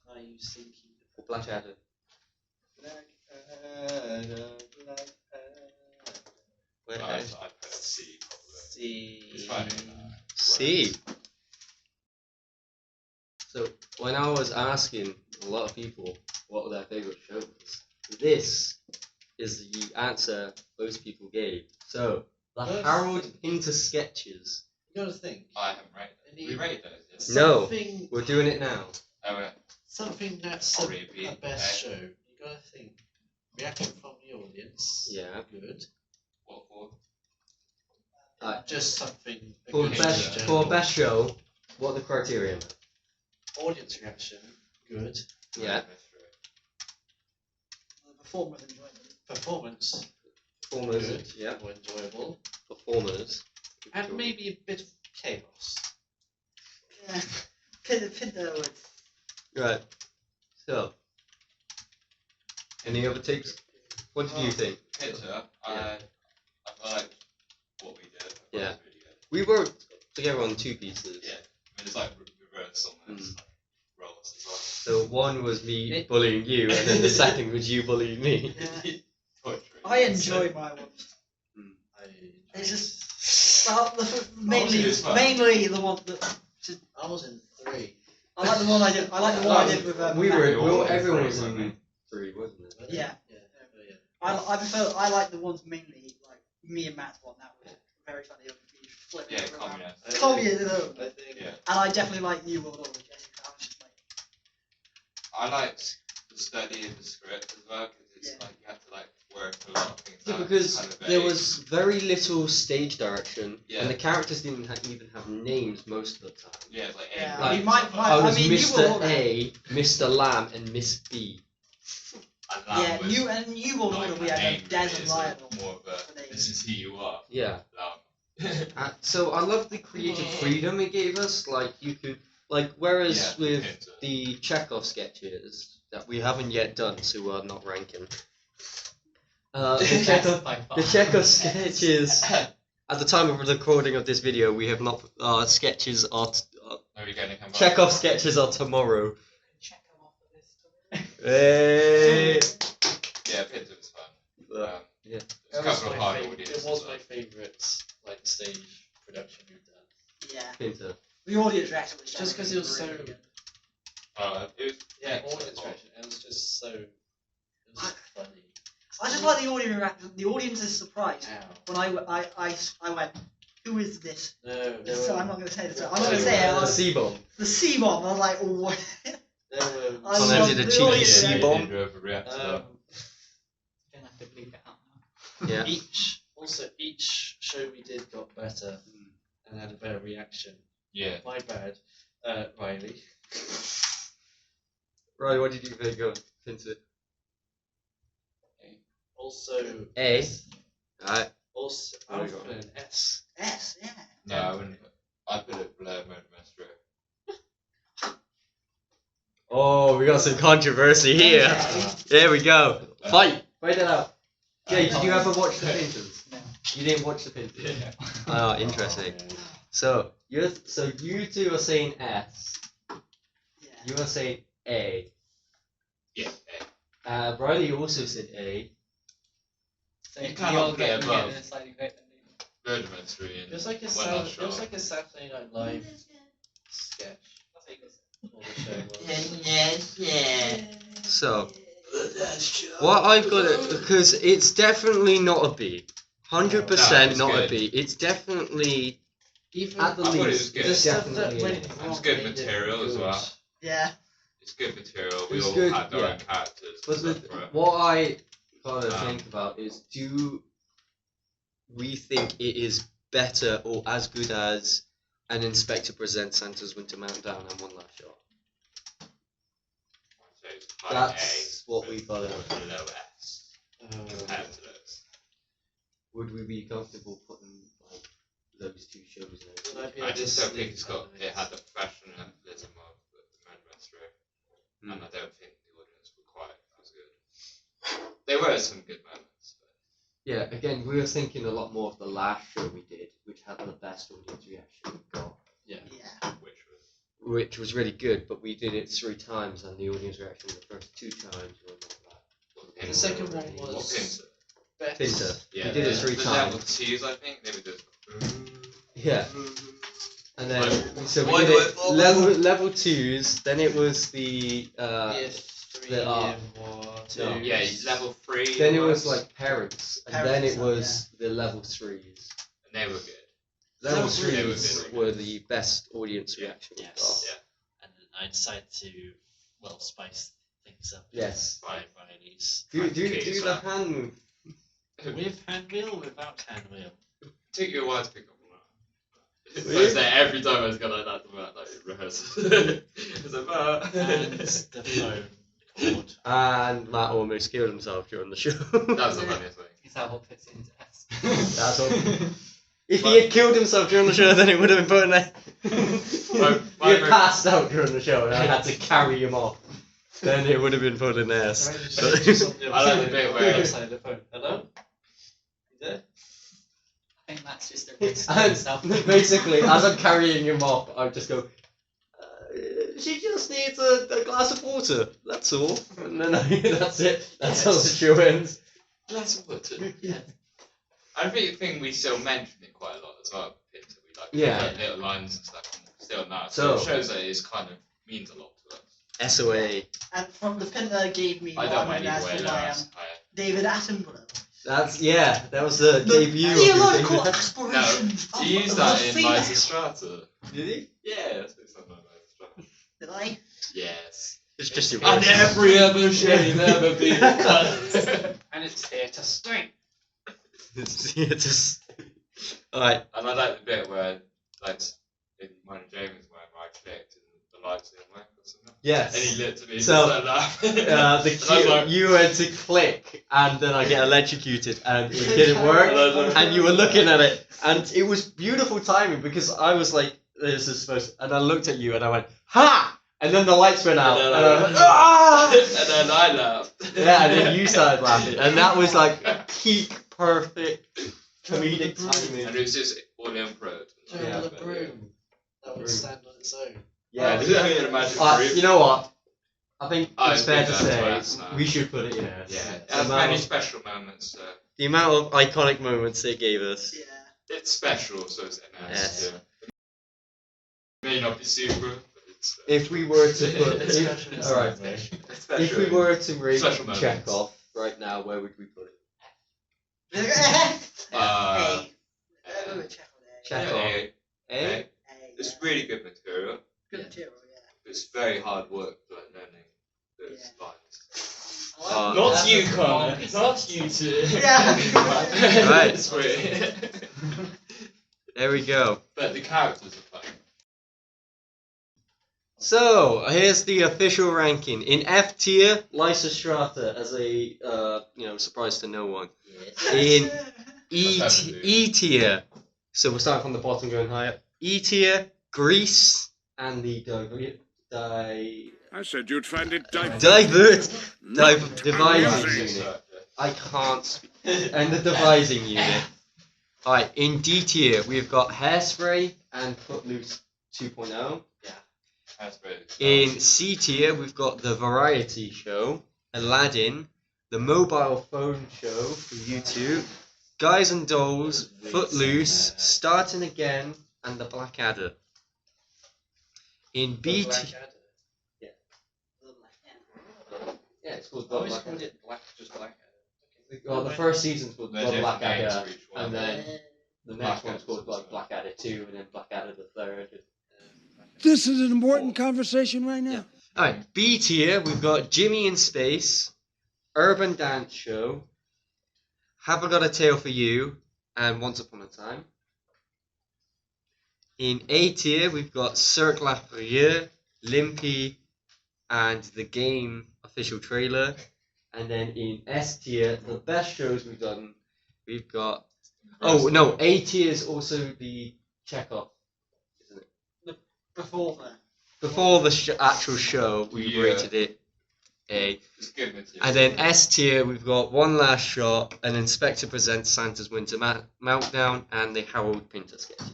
G: What are you thinking?
B: for Blackadder? Where
A: But
B: is
A: I'd put C probably.
G: See.
A: It's funny.
B: C. So when I was asking a lot of people what their favorite show was, this is the answer most people gave. So the
G: First
B: Harold
G: thing-
B: Pinter sketches.
G: You gotta think.
A: I haven't rated them. We rated those, yes.
B: No.
G: Something,
B: We're doing it now.
A: Oh, yeah.
G: something that's
A: Probably B,
G: a best
A: okay.
G: show. You gotta think. Reaction from the audience.
B: Yeah.
G: Good.
A: What for?
G: Just something. a
B: For
G: good
B: best
G: show.
B: for best show, what are the criteria?
G: Audience reaction. Good.
B: Yeah.
C: The performance enjoyment.
G: Performance.
B: Performers.
G: Good.
B: Yeah.
G: More enjoyable.
B: Performers.
G: And maybe a bit of chaos.
C: Yeah. Pinter would.
B: Right. So. Any other takes? What did you think?
A: Pinter, I liked what we did. I thought
B: Yeah.
A: it was really good.
B: We worked together on two pieces.
A: Yeah. I mean, it's like reverse almost. Like roles as well.
B: So one was me bullying you, and then the second was you bullying me.
C: Yeah.
A: Poetry.
C: I enjoy my ones. It's just mainly
A: it's fun.
C: mainly the one that
G: I was in 3.
C: I like the one I did. I like the one I did with.
B: Everyone was in 3, wasn't it?
C: Yeah.
G: Yeah.
C: I prefer. I like the ones mainly like me and Matt's one. That was very funny.
A: Yeah, communist.
C: Communist.
G: I think.
A: Yeah.
C: And I definitely like New World Order. Jessica. I was just like,
A: I liked the study of the script as well because it's like you have to like work a lot of things
B: Yeah,
A: out.
B: because
A: kind of
B: there
A: vague.
B: was very little stage direction,
A: Yeah.
B: and the characters didn't even have names most of the time.
A: Yeah, it's like
C: Yeah,
A: A,
C: I mean,
A: B,
C: my-
A: stuff
C: my-
B: I
A: like
B: was
C: mean, New
B: Mr.
C: World Order.
B: A, Mr. Lamb, and Miss B.
A: that. And
C: yeah,
A: that was
C: New World
A: like
C: Order. We
A: the
C: had
A: name
C: Des
A: really
C: and
A: is
C: Lionel.
A: more of
C: for
A: a
C: names.
A: this is who you are.
B: Yeah.
A: Lamb.
B: So I love the creative freedom it gave us. Like you could, whereas
A: Yeah,
B: with
A: Pinter.
B: the Checkov sketches that we haven't yet done, so we're not ranking. The Checkov sketches. At the time of the recording of this video, we have not. Sketches are.
A: Are we going to come back?
B: Checkov sketches are tomorrow.
H: Check them off the list.
B: Hey.
A: Yeah, Pinter was fun.
B: Yeah.
A: There's a couple of hard audiences.
G: It was
A: as
G: my
A: well.
G: favourite like stage production we've done.
C: Yeah.
B: Pinter.
C: The audience reaction was
G: Just 'cause it was so-
C: really good.
A: It was
G: Yeah,
A: excellent.
G: audience reaction. It was just so. It was just funny.
C: I just like the audience reaction. The audience is surprised
G: Ow.
C: when I went, "Who is this?"
G: No,
C: So I'm not going to say this. I'm not
G: No,
C: going to say it. I
B: The
C: was-
B: C-bomb.
C: The C-bomb. I was like, "Oh, what?"
G: there were.
C: I
B: Sonia
C: love
B: did a
C: the
B: cheeky
C: audience
B: C-bomb.
C: reaction.
G: Um,
E: Gonna have to bleep it out now.
B: Yeah.
G: each show we did got better and had a better reaction.
A: Yeah.
G: My bad, Riley.
B: Right, what did you think of Pinter?
G: Also,
B: A. Alright.
G: also, I
B: There
G: would
B: you go.
G: put an S.
C: S, yeah.
A: No, I wouldn't. I put it below Maestro.
B: Oh, we got some controversy here.
C: Okay.
B: There we go. Fight it out. Jay, did you ever watch the Pinters?
C: No.
B: You didn't watch the Pinters?
A: Yeah.
B: Oh, interesting. So you two are saying S.
C: Yeah.
B: You are saying A.
A: Yeah.
B: Riley also said A.
E: So
A: You
E: we
A: cannot
E: all
A: put
E: get
A: it above.
E: in a slightly great
A: Murder mystery and
G: It was like a
A: Well Not Sharp.
G: Saturday Night Live sketch. I think that's all the show was.
B: So what I've got it because it's definitely not a B. 100%
A: it's
B: not a
A: good.
B: B. It's definitely
G: Even
B: at the
A: I thought it was
B: least.
A: good.
G: the stuff that
B: Definitely.
G: went
A: It's
G: wrong
A: good
G: made it
A: material as
G: good.
A: well.
C: Yeah.
A: It's good material. We
B: It's
A: all
B: good,
A: had our
B: yeah.
A: own characters.
B: But
A: and stuff for it.
B: what I kind of
A: Um,
B: think about is, do we think it is better or as good as An Inspector Presents Santa's Winter Meltdown and One Last Shot?
A: So it's high
B: That's
A: A,
B: what
A: but
B: we got.
A: low S compared to those.
B: Would we be comfortable putting like those two shows in?
G: Would I be
A: I
G: able
A: just
G: to
A: don't think
G: sleep
A: it's got.
G: under
A: It
G: this?
A: had the professionalism of the murder mystery, and I don't think the audience were quite as good. There were some good moments. But
B: Yeah, again, we were thinking a lot more of the last show we did, which had the best audience reaction we got,
C: Yeah.
B: which was really good, but we did it 3 times, and the audience reaction the first 2 times were not that.
G: The second one
A: What
G: was
A: Pinter?
G: better.
B: Pinter.
A: Yeah,
B: we did it 3
A: the
B: times.
A: level 2s, I think, they were just.
B: Yeah. And then,
A: Like,
B: so we
A: why
B: did
A: do I
B: it
A: fall
B: level 2s, then it was the,
G: Year 3,
B: the,
G: year 4, 2.
B: no.
A: Yeah, level 3.
B: then it was like parents, and then
C: Parents,
B: it was the level 3s.
A: And they were good.
B: Level
G: Level
B: 3s
A: threes.
B: were the best audience
A: Yeah.
B: reaction we got.
G: Yes.
A: Yeah.
G: And I decided to, well, spice things up.
B: Yes.
G: By Riley's.
B: Do
A: Okay,
B: the
A: so-
B: hand move.
G: With handwheel, without handwheel.
A: Took you a while to pick up on that.
B: Really?
A: I was there every time I was going like that to like rehearse. It's like,
G: And the phone cord.
B: And Matt almost killed himself during the show.
A: That's the funniest thing.
E: Is that what fits into S?
B: That's all. If he had killed himself during the show, then it would have been put in there.
A: My
B: He had passed out during the show, and I had to carry him off. Then it would have been put in there.
G: Just on the
A: I like the bit where-
G: other side of the phone. Hello? You there?
E: I think that's just a risk to
B: And
E: himself.
B: basically, as I'm carrying him off, I just go, she just needs a glass of water, that's all. And then that's it. That's how the show ends.
A: Glass of water.
B: Yeah.
A: I think we still mention it quite a lot as well. Pinter. We like
B: Yeah.
A: like little lines and stuff. Still now.
B: So-
A: So it shows that it's kind of means a lot to us.
B: SOA.
C: And from the Pinter gave me
A: I don't
C: one
A: mind either
C: as
A: way.
C: who
A: No,
C: I am.
A: that's higher.
C: David Attenborough.
B: That was the debut of the
C: Theological
B: David.
C: aspirations of
A: He used
C: the
A: that in
C: female.
A: Lysistrata.
B: Did he?
A: Yeah, that's something like Lysistrata.
C: Did I?
A: Yes.
B: It's just your
A: And
B: voice.
A: every other shame ever been done.
E: And it's here to stay.
B: Yeah, just... Alright.
A: And I like the bit where, like, in one of Jamie's where I clicked and the lights didn't work or something.
B: Yes.
A: And he looked at me and
B: So,
A: started laughing.
B: The
A: And I was
B: cue,
A: like,
B: you went to click, and then I get electrocuted, and it didn't work, and you were looking at it, and it was beautiful timing, because I was like, this is supposed to, and I looked at you, and I went, ha! And then the lights went out, and I went, ah!
A: and then I laughed.
B: Yeah, and then you started laughing, and that was like peak perfect comedic timing.
A: And it was just all improv.
B: Yeah.
G: The broom. That would stand on its own.
B: Yeah.
A: I didn't imagine
B: You know what? I think
A: I
B: it's fair
A: think
B: to
A: that's
B: say
A: right,
B: we should put it in there.
A: Yeah, it
B: The
A: has
B: amount
A: many
B: of-
A: special moments.
B: The amount of iconic moments it gave us.
C: Yeah.
A: It's special, so it's NS.
B: Yes.
A: Yeah. It may not be super, but it's
B: If we were to put,
G: It's special in some
B: alright.
G: way.
A: it's special.
B: If we were to rate
A: Special moments.
B: Checkov right now, where would we put it?
A: Uh,
B: Checkov.
A: A.
B: A?
A: It's really good material.
C: Good material, yeah.
A: It's very hard work, like learning those
C: Yeah.
A: lines.
B: Not
A: you, Connor. Not you two.
C: Yeah.
B: Right.
A: It's weird.
B: There we go.
A: But the characters are fun.
B: So here's the official ranking. In F tier, Lysistrata as a surprise to no one. In E tier, so we're starting from the bottom going higher. E tier, Greece, and the
F: I said you'd find it diverting.
B: Devising
F: Amazing.
B: unit. I can't speak. And the devising unit. Alright, in D tier, we've got Hairspray and Footloose 2.0.
A: Hairspray.
B: In C tier, we've got the variety show, Aladdin, the mobile phone show for YouTube, Guys and Dolls, Footloose, Starting Again, and the Blackadder. In B tier, yeah, it's called
G: I always
B: Blackadder.
G: called it just Blackadder.
B: Well, the first season's called
A: There's different names
B: Blackadder,
A: for each one.
B: and then the next one's
A: Blackadder's
B: called like
A: also-
B: Blackadder 2, and then Blackadder the third.
F: This is an important conversation right now.
B: Alright, B tier, we've got Jimmy in Space, Urban Dance Show, Have I Got a Tale for You, and Once Upon a Time. In A tier, we've got Cirque La Fragure, Limpy, and the game official trailer. And then in S tier, the best shows we've done, we've got. Oh no, A tier is also the Checkov, isn't it?
C: Before then.
B: Before the actual show, we
A: Yeah.
B: rated it A.
A: Just give it to you.
B: And then S tier, we've got One Last Shot, an Inspector Presents Santa's Winter Meltdown, and the Harold Pinter sketches.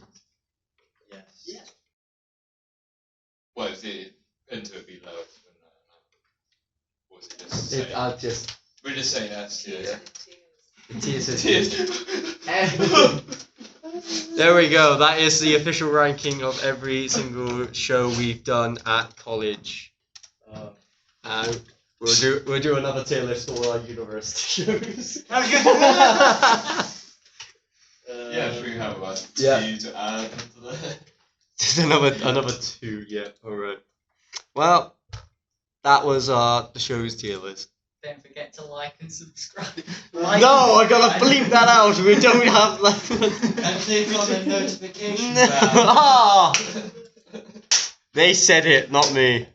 G: Yes.
C: Yeah.
A: Well, is it Pinter would be lowest than that? Or was it just say?
B: I'll just.
A: We're just saying S tier.
B: Yeah. The tiers is.
A: Tears.
B: There we go. That is the official ranking of every single show we've done at college. We'll do another tier list for all our university shows.
A: Yeah, should we have like
B: Yeah.
A: 2 to add into that?
B: There's another 2. Yeah. All right. Well, that was the show's tier list.
E: Don't forget to like and subscribe.
B: No, I gotta bleep that out. We don't have that.
A: And click on the notification
B: No.
A: bell.
B: They said it, not me.